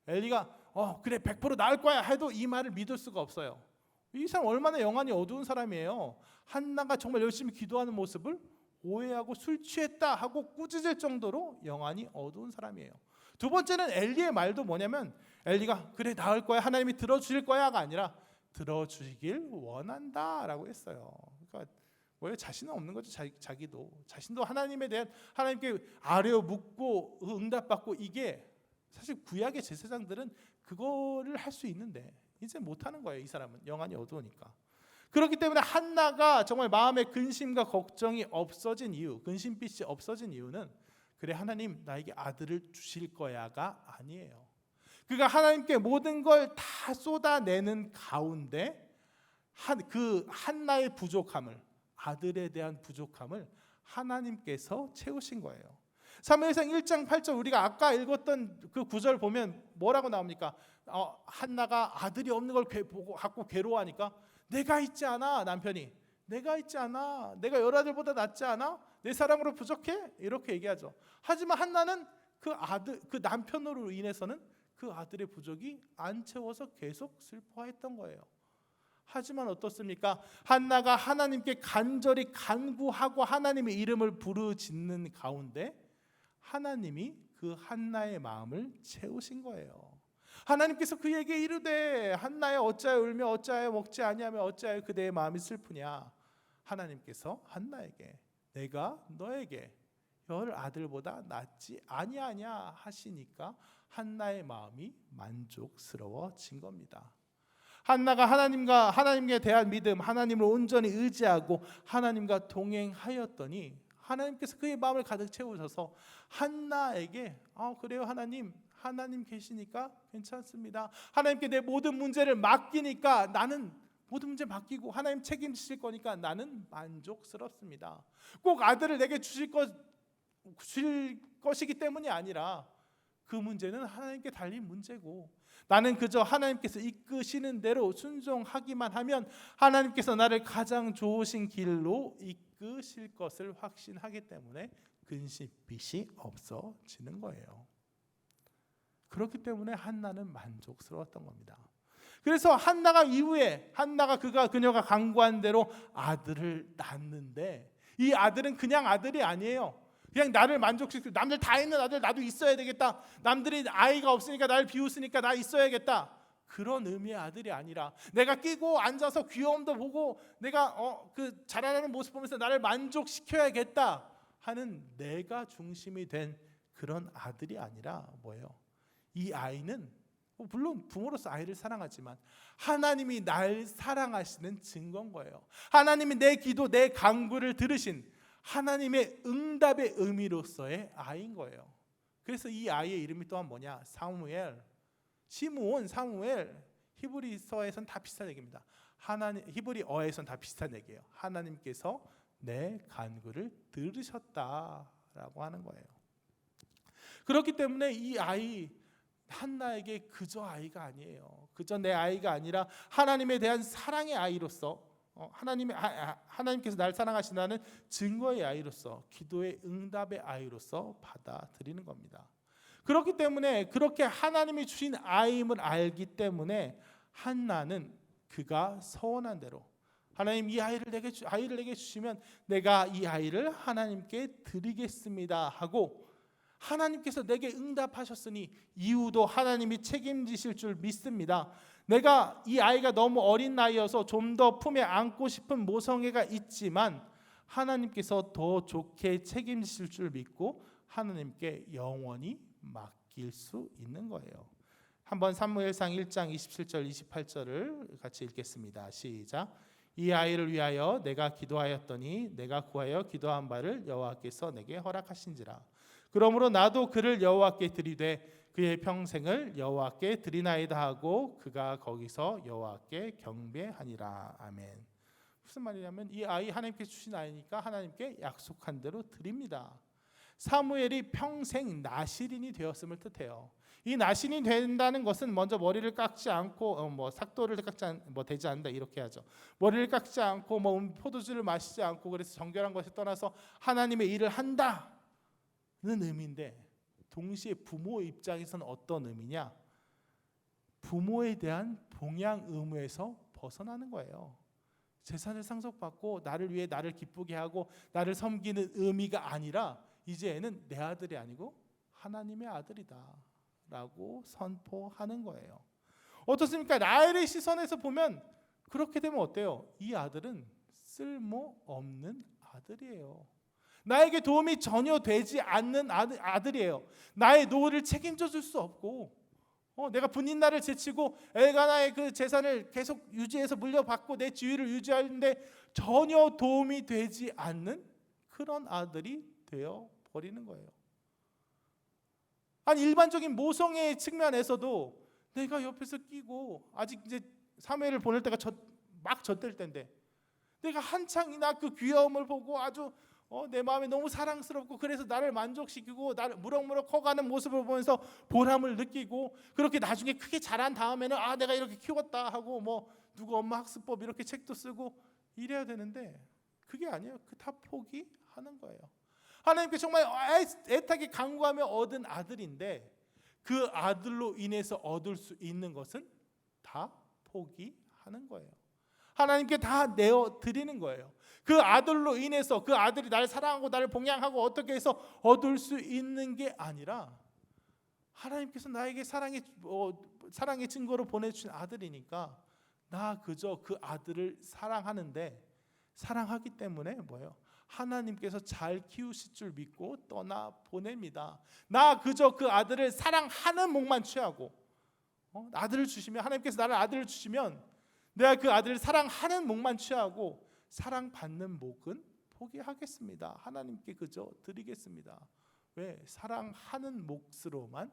엘리가 그래 100% 나을 거야 해도 이 말을 믿을 수가 없어요. 이 사람 얼마나 영안이 어두운 사람이에요. 한나가 정말 열심히 기도하는 모습을 오해하고 술 취했다 하고 꾸짖을 정도로 영안이 어두운 사람이에요. 두 번째는 엘리의 말도 뭐냐면 엘리가 그래 나을 거야 하나님이 들어주실 거야가 아니라 들어주시길 원한다라고 했어요. 그러니까 뭐예요? 자신은 없는 거죠. 자신도 하나님에 대한 하나님께 아뢰어 묻고 응답받고 이게 사실 구약의 제사장들은 그거를 할 수 있는데 이제 못하는 거예요. 이 사람은 영안이 어두우니까. 그렇기 때문에 한나가 정말 마음의 근심과 걱정이 없어진 이유, 근심빛이 없어진 이유는 그래 하나님 나에게 아들을 주실 거야가 아니에요. 그가 하나님께 모든 걸 다 쏟아내는 가운데 그 한나의 부족함을 아들에 대한 부족함을 하나님께서 채우신 거예요. 사무엘상 1장 8절 우리가 아까 읽었던 그 구절 보면 뭐라고 나옵니까? 한나가 아들이 없는 걸 갖고 괴로워하니까 내가 있지 않아 남편이 내가 있지 않아 내가 여러 아들보다 낫지 않아 내 사랑으로 부족해 이렇게 얘기하죠. 하지만 한나는 그 남편으로 인해서는 그 아들의 부족이 안 채워서 계속 슬퍼했던 거예요. 하지만 어떻습니까? 한나가 하나님께 간절히 간구하고 하나님의 이름을 부르짖는 가운데 하나님이 그 한나의 마음을 채우신 거예요. 하나님께서 그에게 이르되 한나여 어찌하여 울며 어찌하여 먹지 아니하며 어찌하여 그대의 마음이 슬프냐. 하나님께서 한나에게 내가 너에게 10 아들보다 낫지 아니하냐 하시니까 한나의 마음이 만족스러워진 겁니다. 한나가 하나님께 대한 믿음, 하나님을 온전히 의지하고 하나님과 동행하였더니 하나님께서 그의 마음을 가득 채우셔서 한나에게 그래요 하나님 계시니까 괜찮습니다. 하나님께 내 모든 문제를 맡기니까 나는 모든 문제 맡기고 하나님 책임지실 거니까 나는 만족스럽습니다. 꼭 아들을 내게 주실 것이기 때문이 아니라 그 문제는 하나님께 달린 문제고 나는 그저 하나님께서 이끄시는 대로 순종하기만 하면 하나님께서 나를 가장 좋으신 길로 이끄실 것을 확신하기 때문에 근심빛이 없어지는 거예요. 그렇기 때문에 한나는 만족스러웠던 겁니다. 그래서 한나가 이후에 그녀가 간구한 대로 아들을 낳았는데 이 아들은 그냥 아들이 아니에요. 그냥 나를 만족시키고 남들 다 있는 아들 나도 있어야 되겠다. 남들이 아이가 없으니까 나를 비웃으니까 나 있어야겠다. 그런 의미의 아들이 아니라 내가 끼고 앉아서 귀여움도 보고 내가 그 자라나는 모습 보면서 나를 만족시켜야겠다 하는 내가 중심이 된 그런 아들이 아니라 뭐예요? 이 아이는 물론 부모로서 아이를 사랑하지만 하나님이 날 사랑하시는 증거인 거예요. 하나님이 내 기도, 내 간구를 들으신 하나님의 응답의 의미로서의 아이인 거예요. 그래서 이 아이의 이름이 또한 뭐냐? 사무엘, 시므온, 사무엘. 히브리서에선 다 비슷한 얘기입니다. 히브리어에선 다 비슷한 얘기예요. 하나님께서 내 간구를 들으셨다라고 하는 거예요. 그렇기 때문에 이 아이 한나에게 그저 아이가 아니에요. 그저 내 아이가 아니라 하나님에 대한 사랑의 아이로서 하나님께서 날 사랑하신다는 증거의 아이로서 기도의 응답의 아이로서 받아들이는 겁니다. 그렇기 때문에 그렇게 하나님이 주신 아이임을 알기 때문에 한나는 그가 서원한 대로 하나님 이 아이를 내게 주시면 내가 이 아이를 하나님께 드리겠습니다 하고 하나님께서 내게 응답하셨으니 이후도 하나님이 책임지실 줄 믿습니다. 내가 이 아이가 너무 어린 나이여서 좀 더 품에 안고 싶은 모성애가 있지만 하나님께서 더 좋게 책임지실 줄 믿고 하나님께 영원히 맡길 수 있는 거예요. 한번 사무엘상 1장 27절 28절을 같이 읽겠습니다. 시작. 이 아이를 위하여 내가 기도하였더니 내가 구하여 기도한 바를 여호와께서 내게 허락하신지라. 그러므로 나도 그를 여호와께 드리되 그의 평생을 여호와께 드리나이다 하고 그가 거기서 여호와께 경배하니라. 아멘. 무슨 말이냐면 이 아이 하나님께서 주신 아이니까 하나님께 약속한 대로 드립니다. 사무엘이 평생 나실인이 되었음을 뜻해요. 이 나실인이 된다는 것은 먼저 머리를 깎지 않고 삭도를 깎지 되지 않는다 이렇게 하죠. 머리를 깎지 않고 포도주를 마시지 않고 그래서 정결한 것에 떠나서 하나님의 일을 한다는 의미인데 동시에 부모 입장에서는 어떤 의미냐? 부모에 대한 봉양 의무에서 벗어나는 거예요. 재산을 상속받고 나를 위해 나를 기쁘게 하고 나를 섬기는 의미가 아니라 이제는 내 아들이 아니고 하나님의 아들이다 라고 선포하는 거예요. 어떻습니까? 나의 시선에서 보면 그렇게 되면 어때요? 이 아들은 쓸모없는 아들이에요. 나에게 도움이 전혀 되지 않는 아들이에요. 나의 노후를 책임져 줄 수 없고 내가 분인날을 제치고 엘가나의 그 재산을 계속 유지해서 물려받고 내 지위를 유지하는데 전혀 도움이 되지 않는 그런 아들이 되어 버리는 거예요. 아니 일반적인 모성애의 측면에서도 내가 옆에서 끼고 아직 이제 사무엘을 보낼 때가 막 젖될 때인데 내가 한창이나 그 귀여움을 보고 아주 내 마음에 너무 사랑스럽고 그래서 나를 만족시키고 나를 무럭무럭 커가는 모습을 보면서 보람을 느끼고 그렇게 나중에 크게 자란 다음에는 내가 이렇게 키웠다 하고 누구 엄마 학습법 이렇게 책도 쓰고 이래야 되는데 그게 아니에요. 그 다 포기하는 거예요. 하나님께 정말 애타게 간구하며 얻은 아들인데 그 아들로 인해서 얻을 수 있는 것은 다 포기하는 거예요. 하나님께 다 내어드리는 거예요. 그 아들로 인해서 그 아들이 나를 사랑하고 나를 봉양하고 어떻게 해서 얻을 수 있는 게 아니라 하나님께서 나에게 사랑의 증거로 보내주신 아들이니까 나 그저 그 아들을 사랑하는데 사랑하기 때문에 뭐예요? 하나님께서 잘 키우실 줄 믿고 떠나 보냅니다. 나 그저 그 아들을 사랑하는 목만 취하고 아들을 주시면 하나님께서 나를 아들을 주시면 내가 그 아들을 사랑하는 목만 취하고 사랑받는 목은 포기하겠습니다. 하나님께 그저 드리겠습니다. 왜? 사랑하는 몫으로도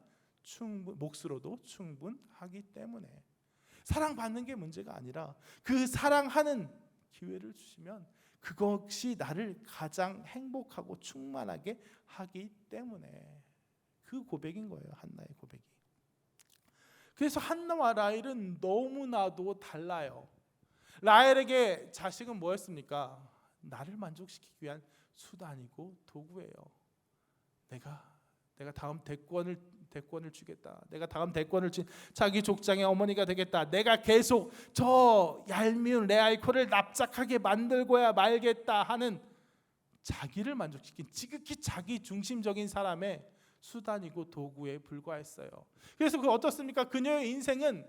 충분하기 때문에 사랑받는 게 문제가 아니라 그 사랑하는 기회를 주시면 그것이 나를 가장 행복하고 충만하게 하기 때문에 그 고백인 거예요. 한나의 고백이. 그래서 한나와 라헬은 너무나도 달라요. 라헬에게 자식은 뭐였습니까? 나를 만족시키기 위한 수단이고 도구예요. 내가 다음 대권을 주겠다. 내가 다음 대권을 주 자기 족장의 어머니가 되겠다. 내가 계속 저 얄미운 레아의 코를 납작하게 만들고야 말겠다 하는 자기를 만족시킨 지극히 자기 중심적인 사람의 수단이고 도구에 불과했어요. 그래서 그 어떻습니까? 그녀의 인생은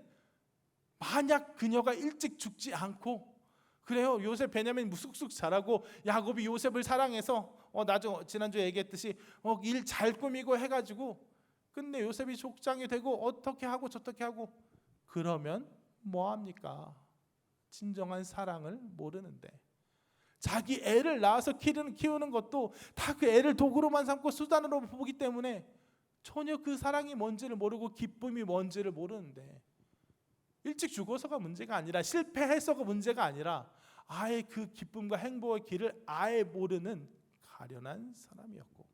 만약 그녀가 일찍 죽지 않고, 그래요, 요셉 베냐민 쑥쑥 자라고 야곱이 요셉을 사랑해서 나중 지난주에 얘기했듯이 일 잘 꾸미고 해가지고 끝내 요셉이 족장이 되고 어떻게 하고 저떻게 하고, 그러면 뭐합니까? 진정한 사랑을 모르는데, 자기 애를 낳아서 키우는 것도 다 그 애를 도구로만 삼고 수단으로 보기 때문에 전혀 그 사랑이 뭔지를 모르고 기쁨이 뭔지를 모르는데, 일찍 죽어서가 문제가 아니라 실패해서가 문제가 아니라 아예 그 기쁨과 행복의 길을 아예 모르는 가련한 사람이었고,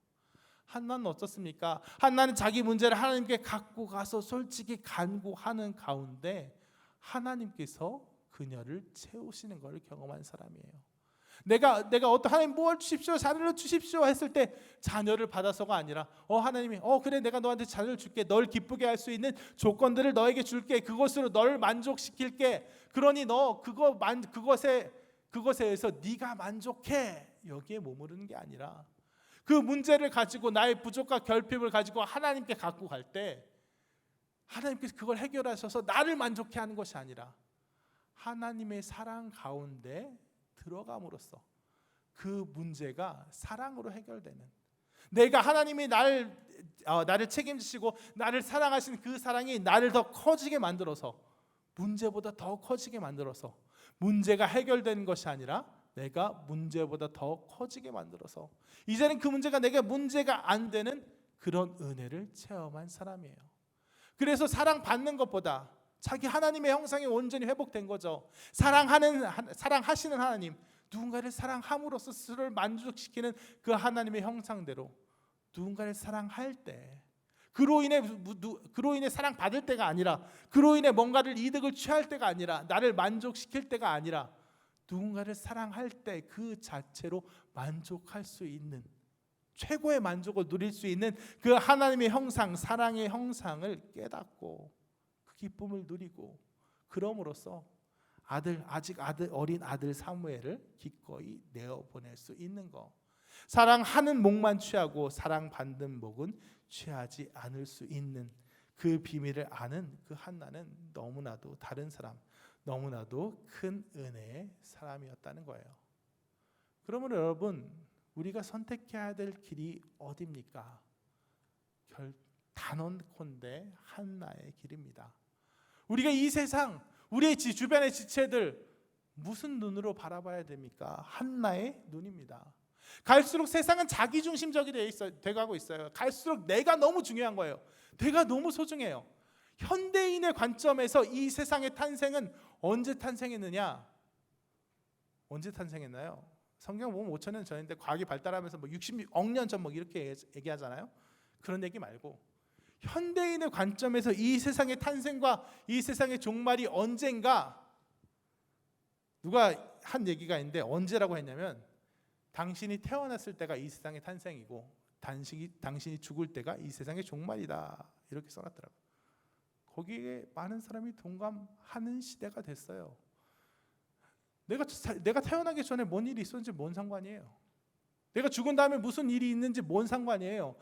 한나는 어떻습니까? 한나는 자기 문제를 하나님께 갖고 가서 솔직히 간구하는 가운데 하나님께서 그녀를 채우시는 것을 경험한 사람이에요. 내가 어떤 하나님 뭘 주십시오, 자녀를 주십시오 했을 때 자녀를 받아서가 아니라 하나님이 그래 내가 너한테 자녀를 줄게, 널 기쁘게 할 수 있는 조건들을 너에게 줄게, 그것으로 널 만족시킬게, 그러니 너 그것에 의해서 네가 만족해, 여기에 머무르는 게 아니라 그 문제를 가지고 나의 부족과 결핍을 가지고 하나님께 갖고 갈 때 하나님께서 그걸 해결하셔서 나를 만족해 하는 것이 아니라 하나님의 사랑 가운데 들어감으로써 그 문제가 사랑으로 해결되는, 내가 하나님이 나를 책임지시고 나를 사랑하신 그 사랑이 나를 더 커지게 만들어서, 문제보다 더 커지게 만들어서 문제가 해결되는 것이 아니라 내가 문제보다 더 커지게 만들어서 이제는 그 문제가 내게 문제가 안 되는 그런 은혜를 체험한 사람이에요. 그래서 사랑받는 것보다 자기 하나님의 형상이 온전히 회복된 거죠. 사랑하시는 하나님, 누군가를 사랑함으로써 스스로를 만족시키는 그 하나님의 형상대로 누군가를 사랑할 때, 그로 인해 사랑받을 때가 아니라, 그로 인해 뭔가를 이득을 취할 때가 아니라, 나를 만족시킬 때가 아니라 누군가를 사랑할 때 그 자체로 만족할 수 있는, 최고의 만족을 누릴 수 있는 그 하나님의 형상, 사랑의 형상을 깨닫고 그 기쁨을 누리고, 그럼으로써 어린 아들 사무엘을 기꺼이 내어보낼 수 있는 것. 사랑하는 목만 취하고 사랑받는 목은 취하지 않을 수 있는 그 비밀을 아는 그 한나는 너무나도 다른 사람, 너무나도 큰 은혜의 사람이었다는 거예요. 그러면 여러분, 우리가 선택해야 될 길이 어디입니까? 단언컨대 한나의 길입니다. 우리가 이 세상, 우리의 주변의 지체들 무슨 눈으로 바라봐야 됩니까? 한나의 눈입니다. 갈수록 세상은 자기중심적이 돼가고 있어요. 갈수록 내가 너무 중요한 거예요. 내가 너무 소중해요. 현대인의 관점에서 이 세상의 탄생은 언제 탄생했느냐? 언제 탄생했나요? 성경 보면 5,000년 전인데 과학이 발달하면서 60억 년 전 이렇게 얘기하잖아요. 그런 얘기 말고 현대인의 관점에서 이 세상의 탄생과 이 세상의 종말이 언젠가, 누가 한 얘기가 있는데 언제라고 했냐면 당신이 태어났을 때가 이 세상의 탄생이고 당신이 죽을 때가 이 세상의 종말이다, 이렇게 써놨더라고요. 거기에 많은 사람이 동감하는 시대가 됐어요. 내가 태어나기 전에 뭔 일이 있었는지 뭔 상관이에요. 내가 죽은 다음에 무슨 일이 있는지 뭔 상관이에요.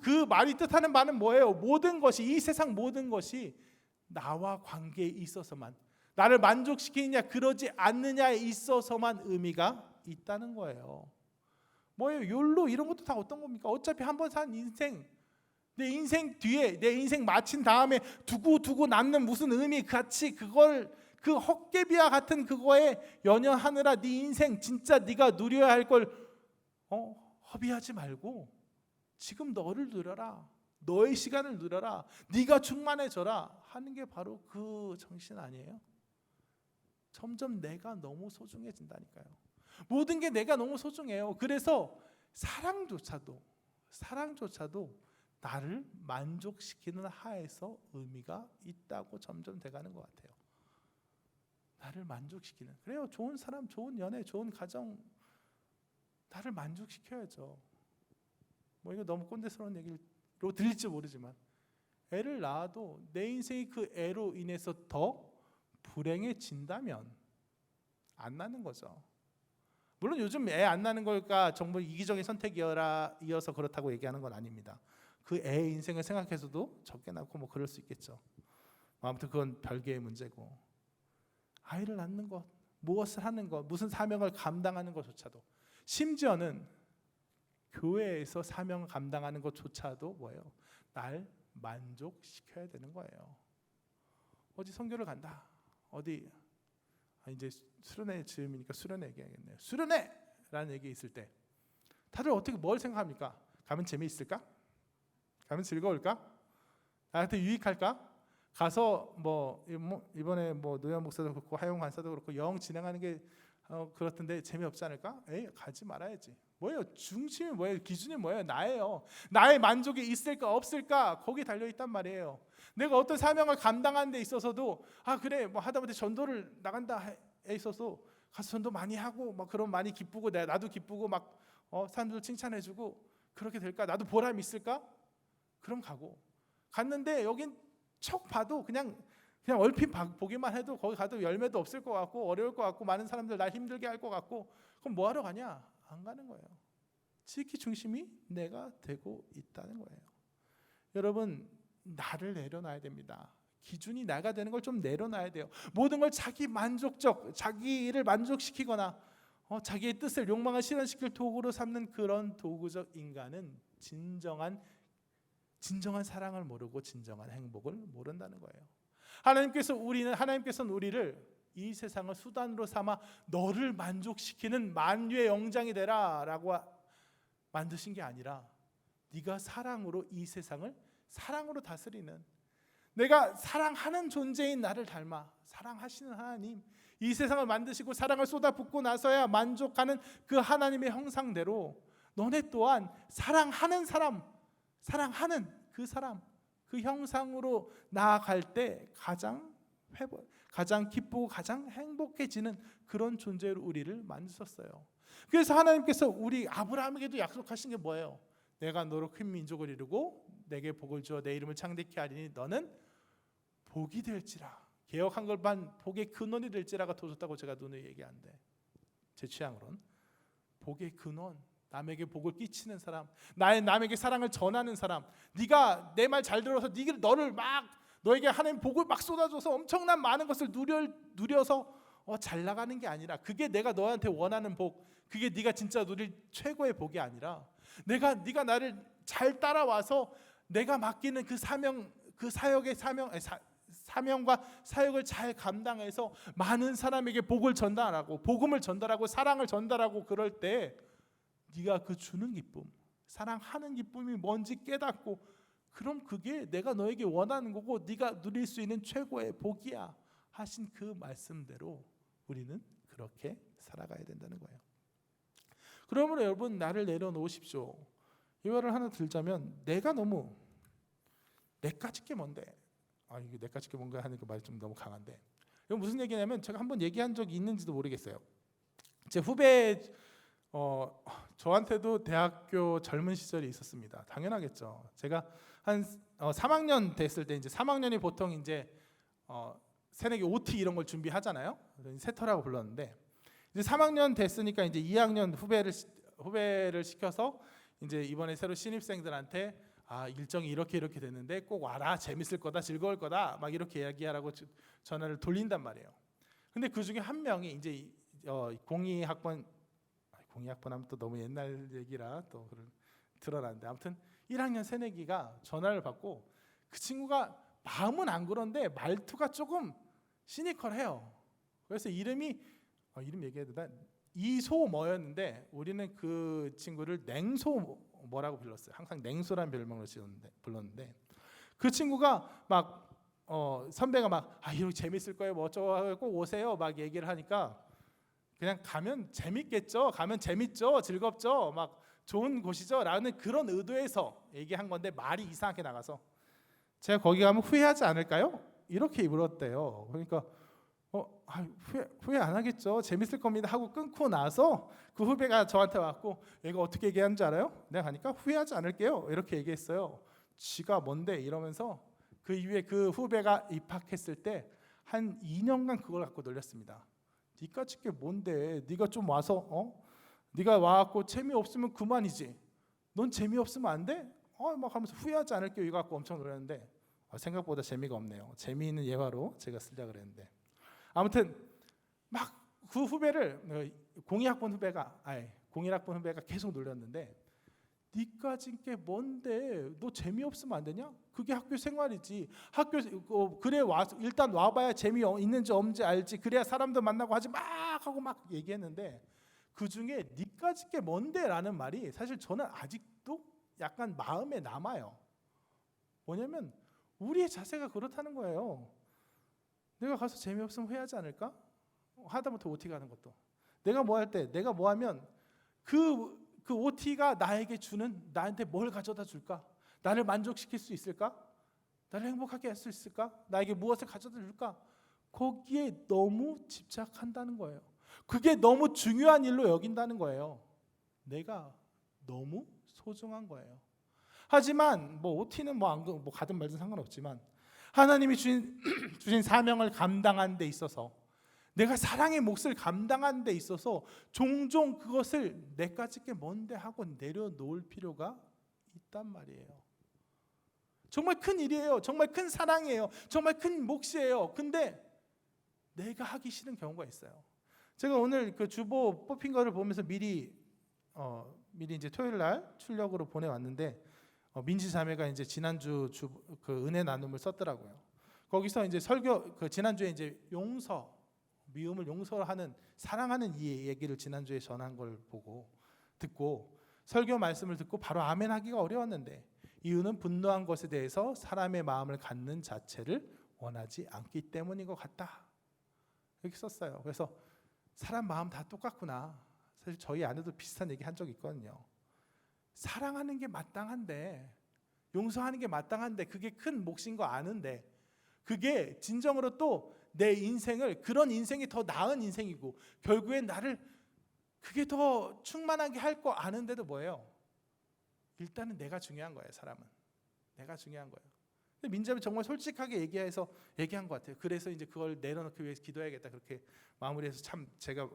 그 말이 뜻하는 바는 뭐예요? 모든 것이, 이 세상 모든 것이 나와 관계에 있어서만, 나를 만족시키느냐 그러지 않느냐에 있어서만 의미가 있다는 거예요. 뭐예요? 욜로 이런 것도 다 어떤 겁니까? 어차피 한 번 산 인생, 내 인생 뒤에, 내 인생 마친 다음에 두고 남는 무슨 의미, 가치, 그걸 그 헛개비와 같은 그거에 연연하느라 네 인생 진짜 네가 누려야 할 걸 허비하지 말고 지금 너를 누려라, 너의 시간을 누려라, 네가 충만해져라 하는 게 바로 그 정신 아니에요? 점점 내가 너무 소중해진다니까요. 모든 게 내가 너무 소중해요. 그래서 사랑조차도 나를 만족시키는 하에서 의미가 있다고 점점 돼가는 것 같아요. 나를 만족시키는, 그래요, 좋은 사람, 좋은 연애, 좋은 가정, 나를 만족시켜야죠. 이거 너무 꼰대스러운 얘기로 들릴지 모르지만 애를 낳아도 내 인생이 그 애로 인해서 더 불행해진다면 안 낳는 거죠. 물론 요즘 애 안 낳는 걸까 정말 이기적인 선택이어서 그렇다고 얘기하는 건 아닙니다. 그 애 인생을 생각해서도 적게 낳고 뭐 그럴 수 있겠죠. 아무튼 그건 별개의 문제고, 아이를 낳는 것, 무엇을 하는 것, 무슨 사명을 감당하는 것조차도, 심지어는 교회에서 사명을 감당하는 것조차도 뭐예요? 날 만족시켜야 되는 거예요. 어디 선교를 간다, 어디 이제 수련회 즈음이니까 수련회 얘기하겠네요. 수련회라는 얘기 있을 때 다들 어떻게 뭘 생각합니까? 가면 재미있을까? 가면 즐거울까? 나한테 유익할까? 가서 뭐 이번에 뭐 노현 목사도 그렇고 하용 관사도 그렇고 영 진행하는 게 그렇던데 재미없지 않을까? 에이, 가지 말아야지. 뭐예요? 중심이 뭐예요? 기준이 뭐예요? 나예요. 나의 만족이 있을까 없을까? 거기 달려 있단 말이에요. 내가 어떤 사명을 감당하는 데 있어서도 그래 뭐 하다못해 전도를 나간다에 있어서 가서 전도 많이 하고 막 그럼 많이 기쁘고 나도 기쁘고 막 사람들 칭찬해주고 그렇게 될까? 나도 보람 있을까? 그럼 가고, 갔는데 여긴 척 봐도 그냥 얼핏 보기만 해도 거기 가도 열매도 없을 것 같고 어려울 것 같고 많은 사람들 날 힘들게 할 것 같고, 그럼 뭐 하러 가냐? 안 가는 거예요. 지극히 중심이 내가 되고 있다는 거예요. 여러분, 나를 내려놔야 됩니다. 기준이 나가 되는 걸 좀 내려놔야 돼요. 모든 걸 자기를 만족시키거나 자기의 뜻을 욕망을 실현시킬 도구로 삼는 그런 도구적 인간은 진정한 사랑을 모르고 진정한 행복을 모른다는 거예요. 하나님께서는 우리를 이 세상을 수단으로 삼아 너를 만족시키는 만유의 영장이 되라라고 만드신 게 아니라, 네가 사랑으로 이 세상을 사랑으로 다스리는, 내가 사랑하는 존재인 나를 닮아 사랑하시는 하나님, 이 세상을 만드시고 사랑을 쏟아붓고 나서야 만족하는 그 하나님의 형상대로 너네 또한 사랑하는 그 형상으로 나아갈 때 가장 기쁘고 가장 행복해지는 그런 존재로 우리를 만드셨어요. 그래서 하나님께서 우리 아브라함에게도 약속하신 게 뭐예요? 내가 너로 큰 민족을 이루고 내게 복을 주어 내 이름을 창대케 하리니 너는 복이 될지라. 개역 한글판 복의 근원이 될지라가 더 좋다고 제가 눈에 얘기하는데, 제 취향으론 복의 근원, 남에게 복을 끼치는 사람, 남에게 사랑을 전하는 사람, 네가 내 말 잘 들어서 너에게 하나님 복을 막 쏟아줘서 엄청난 많은 것을 누려서 잘 나가는 게 아니라, 그게 내가 너한테 원하는 복, 그게 네가 진짜 누릴 최고의 복이 아니라, 네가 나를 잘 따라와서 내가 맡기는 그 사명과 사역을 잘 감당해서 많은 사람에게 복을 전달하고 복음을 전달하고 사랑을 전달하고, 그럴 때 네가 그 주는 기쁨, 사랑하는 기쁨이 뭔지 깨닫고, 그럼 그게 내가 너에게 원하는 거고 네가 누릴 수 있는 최고의 복이야 하신 그 말씀대로 우리는 그렇게 살아가야 된다는 거예요. 그러므로 여러분, 나를 내려놓으십시오. 이 말을 하나 들자면, 내가 너무 내까짓 게 뭔데, 이게 내까짓 게 뭔가 하는 그 말이 좀 너무 강한데, 이건 무슨 얘기냐면, 제가 한번 얘기한 적이 있는지도 모르겠어요. 제 후배 저한테도 대학교 젊은 시절이 있었습니다. 당연하겠죠. 제가 한 3학년 됐을 때, 이제 3학년이 보통 이제 새내기 OT 이런 걸 준비하잖아요. 세터라고 불렀는데, 이제 3학년 됐으니까 이제 2학년 후배를 시켜서 이제 이번에 새로 신입생들한테 일정이 이렇게 됐는데 꼭 와라, 재밌을 거다, 즐거울 거다, 막 이렇게 이야기하라고 전화를 돌린단 말이에요. 근데 그 중에 한 명이 이제 02학번 하면 또 너무 옛날 얘기라 또 드러났는데, 아무튼 1학년 새내기가 전화를 받고, 그 친구가 마음은 안 그런데 말투가 조금 시니컬해요. 그래서 이름 얘기해도 돼? 이소뭐였는데 우리는 그 친구를 냉소 뭐라고 불렀어요. 항상 냉소란 별명으로 불렀는데, 그 친구가 막 선배가 막 이거 재밌을 거예요, 뭐 어쩌고 꼭 오세요 막 얘기를 하니까, 그냥 가면 재밌겠죠, 가면 재밌죠, 즐겁죠, 막 좋은 곳이죠 라는 그런 의도에서 얘기한 건데, 말이 이상하게 나가서 제가 거기 가면 후회하지 않을까요? 이렇게 물었대요. 그러니까 후회 안 하겠죠, 재밌을 겁니다 하고 끊고 나서 그 후배가 저한테 왔고, 얘가 어떻게 얘기하는 줄 알아요? 내가 가니까 후회하지 않을게요 이렇게 얘기했어요. 지가 뭔데 이러면서 그 이후에 그 후배가 입학했을 때 한 2년간 그걸 갖고 놀렸습니다. 니까짓 게 뭔데, 네가 좀 와서 네가 와갖고 재미없으면 그만이지. 넌 재미없으면 안 돼? 막 하면서 후회하지 않을게요. 이거 갖고 엄청 놀랐는데 생각보다 재미가 없네요. 재미있는 예화로 제가 쓰려고 그랬는데 아무튼 막 그 후배를 공일학번 후배가 계속 놀렸는데 니까 진게 뭔데 너 재미없으면 안 되냐? 그게 학교 생활이지. 그래 일단 와봐야 재미 있는지 없는지 알지. 그래야 사람들 만나고 하지 막 하고 막 얘기했는데 그 중에 니까 진게 뭔데 라는 말이 사실 저는 아직도 약간 마음에 남아요. 뭐냐면 우리의 자세가 그렇다는 거예요. 내가 가서 재미없으면 후회하지 않을까? 하다못해 OT 가는 것도 내가 뭐 할 때 내가 뭐 하면 그 OT가 나한테 뭘 가져다 줄까? 나를 만족시킬 수 있을까? 나를 행복하게 할 수 있을까? 나에게 무엇을 가져다 줄까? 거기에 너무 집착한다는 거예요. 그게 너무 중요한 일로 여긴다는 거예요. 내가 너무 소중한 거예요. 하지만 OT는 가든 말든 상관없지만 하나님이 주신 사명을 감당하는 데 있어서 내가 사랑의 몫을 감당하는 데 있어서 종종 그것을 내가 짓게 뭔데 하고 내려놓을 필요가 있단 말이에요. 정말 큰 일이에요. 정말 큰 사랑이에요. 정말 큰 몫이에요. 근데 내가 하기 싫은 경우가 있어요. 제가 오늘 그 주보 뽑힌 거를 보면서 미리 이제 토요일 날 출력으로 보내왔는데 민지 자매가 이제 지난주 그 은혜 나눔을 썼더라고요. 거기서 이제 설교 지난주에 이제 미움을 용서하는 사랑하는 이 얘기를 지난주에 전한 걸 듣고 설교 말씀을 듣고 바로 아멘 하기가 어려웠는데 이유는 분노한 것에 대해서 사람의 마음을 갖는 자체를 원하지 않기 때문인 것 같다. 이렇게 썼어요. 그래서 사람 마음 다 똑같구나. 사실 저희 아내도 비슷한 얘기 한 적이 있거든요. 사랑하는 게 마땅한데 용서하는 게 마땅한데 그게 큰 몫인 거 아는데 그게 진정으로 또 내 인생을 그런 인생이 더 나은 인생이고 결국엔 나를 그게 더 충만하게 할 거 아는데도 뭐예요? 일단은 내가 중요한 거예요. 사람은 내가 중요한 거예요. 근데 민자는 정말 솔직하게 얘기한 것 같아요. 그래서 이제 그걸 내려놓기 위해서 기도해야겠다 그렇게 마무리해서 참 제가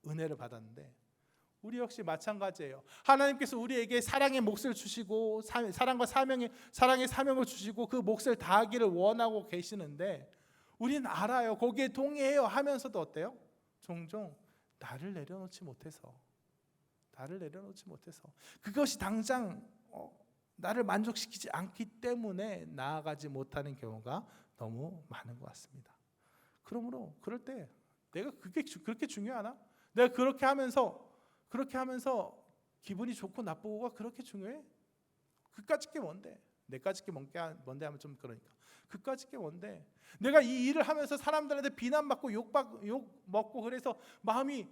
은혜를 받았는데 우리 역시 마찬가지예요. 하나님께서 우리에게 사랑의 몫을 주시고 사랑의 사명을 주시고 그 몫을 다하기를 원하고 계시는데 우리는 알아요. 거기에 동의해요 하면서도 어때요? 종종 나를 내려놓지 못해서 그것이 당장 나를 만족시키지 않기 때문에 나아가지 못하는 경우가 너무 많은 것 같습니다. 그러므로 그럴 때 내가 그게 그렇게 중요하나? 내가 그렇게 하면서 기분이 좋고 나쁘고가 그렇게 중요해? 그까짓 게 뭔데? 내까짓 게 뭔데 하면 좀 그러니까 그까짓 게 뭔데? 내가 이 일을 하면서 사람들한테 비난받고 욕 먹고 그래서 마음이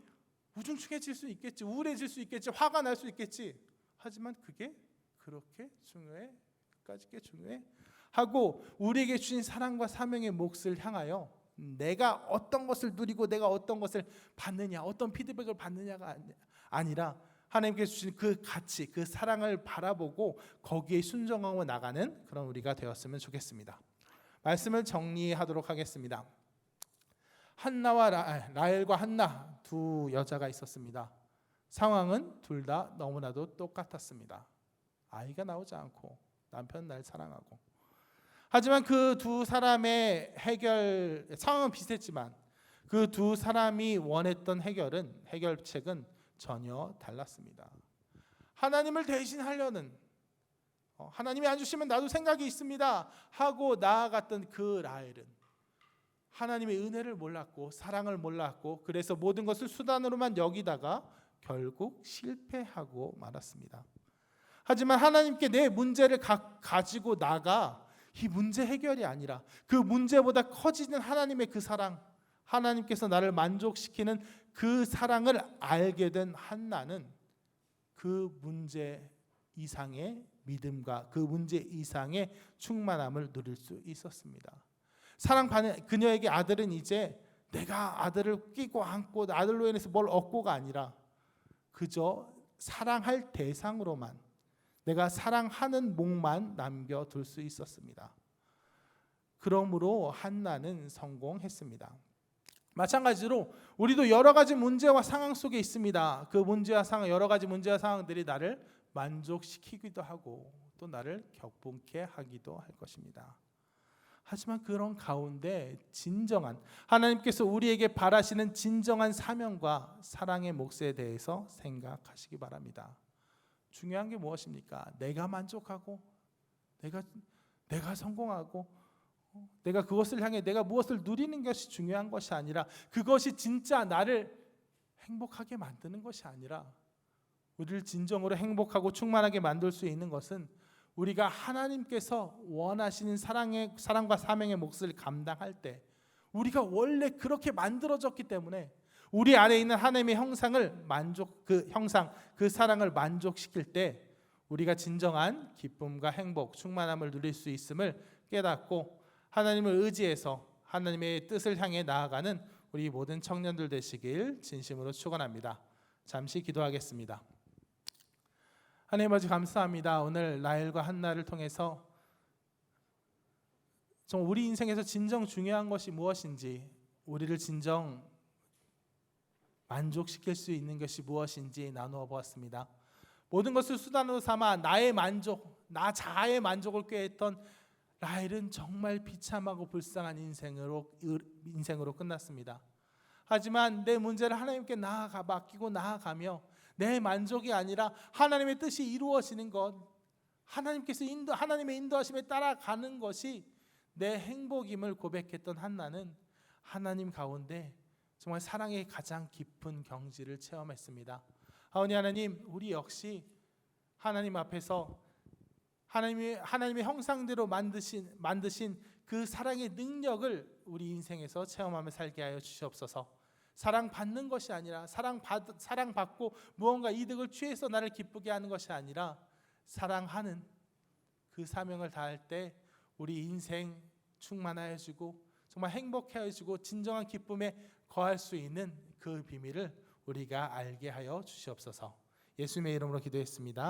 우중충해질 수 있겠지, 우울해질 수 있겠지, 화가 날 수 있겠지. 하지만 그게 그렇게 중요해? 그까짓 게 중요해? 하고 우리에게 주신 사랑과 사명의 몫을 향하여 내가 어떤 것을 누리고 내가 어떤 것을 받느냐, 어떤 피드백을 받느냐가 아니라 하나님께서 주신 그 가치, 그 사랑을 바라보고 거기에 순종하고 나가는 그런 우리가 되었으면 좋겠습니다. 말씀을 정리하도록 하겠습니다. 한나와 라헬과 한나 두 여자가 있었습니다. 상황은 둘 다 너무나도 똑같았습니다. 아이가 나오지 않고 남편은 날 사랑하고. 하지만 그 두 사람의 상황은 비슷했지만 그 두 사람이 원했던 해결책은 전혀 달랐습니다. 하나님을 대신하려는 하나님이 안 주시면 나도 생각이 있습니다 하고 나아갔던 그 라헬은 하나님의 은혜를 몰랐고 사랑을 몰랐고 그래서 모든 것을 수단으로만 여기다가 결국 실패하고 말았습니다. 하지만 하나님께 내 문제를 가지고 나가 이 문제 해결이 아니라 그 문제보다 커지는 하나님의 그 사랑, 하나님께서 나를 만족시키는 그 사랑을 알게 된 한나는 그 문제 이상의 믿음과 그 문제 이상의 충만함을 누릴 수 있었습니다. 사랑받는 그녀에게 아들은 이제 내가 아들을 끼고 안고 아들로 인해서 뭘 얻고가 아니라 그저 사랑할 대상으로만 내가 사랑하는 몫만 남겨둘 수 있었습니다. 그러므로 한나는 성공했습니다. 마찬가지로 우리도 여러 가지 문제와 상황 속에 있습니다. 그 문제와 상황, 여러 가지 문제와 상황들이 나를 만족시키기도 하고 또 나를 격분케 하기도 할 것입니다. 하지만 그런 가운데 진정한 하나님께서 우리에게 바라시는 진정한 사명과 사랑의 몫에 대해서 생각하시기 바랍니다. 중요한 게 무엇입니까? 내가 만족하고 내가 성공하고 내가 그것을 향해 내가 무엇을 누리는 것이 중요한 것이 아니라, 그것이 진짜 나를 행복하게 만드는 것이 아니라, 우리를 진정으로 행복하고 충만하게 만들 수 있는 것은 우리가 하나님께서 원하시는 사랑과 사명의 몫을 감당할 때, 우리가 원래 그렇게 만들어졌기 때문에 우리 안에 있는 하나님의 형상을 그 사랑을 만족시킬 때 우리가 진정한 기쁨과 행복, 충만함을 누릴 수 있음을 깨닫고 하나님을 의지해서 하나님의 뜻을 향해 나아가는 우리 모든 청년들 되시길 진심으로 축원합니다. 잠시 기도하겠습니다. 하나님 아버지, 감사합니다. 오늘 라헬과 한나를 통해서 정말 우리 인생에서 진정 중요한 것이 무엇인지, 우리를 진정 만족시킬 수 있는 것이 무엇인지 나누어 보았습니다. 모든 것을 수단으로 삼아 나의 만족, 나 자아의 만족을 꾀했던 라헬은 정말 비참하고 불쌍한 인생으로 끝났습니다. 하지만 내 문제를 하나님께 맡기고 나아가며 내 만족이 아니라 하나님의 뜻이 이루어지는 것, 하나님의 인도하심에 따라가는 것이 내 행복임을 고백했던 한나는 하나님 가운데 정말 사랑의 가장 깊은 경지를 체험했습니다. 아버지 하나님, 우리 역시 하나님 앞에서 하나님의 형상대로 만드신 그 사랑의 능력을 우리 인생에서 체험하며 살게 하여 주시옵소서. 사랑받는 것이 아니라 사랑받고 무언가 이득을 취해서 나를 기쁘게 하는 것이 아니라, 사랑하는 그 사명을 다할 때 우리 인생 충만하여지고 정말 행복해지고 진정한 기쁨에 거할 수 있는 그 비밀을 우리가 알게 하여 주시옵소서. 예수님의 이름으로 기도했습니다.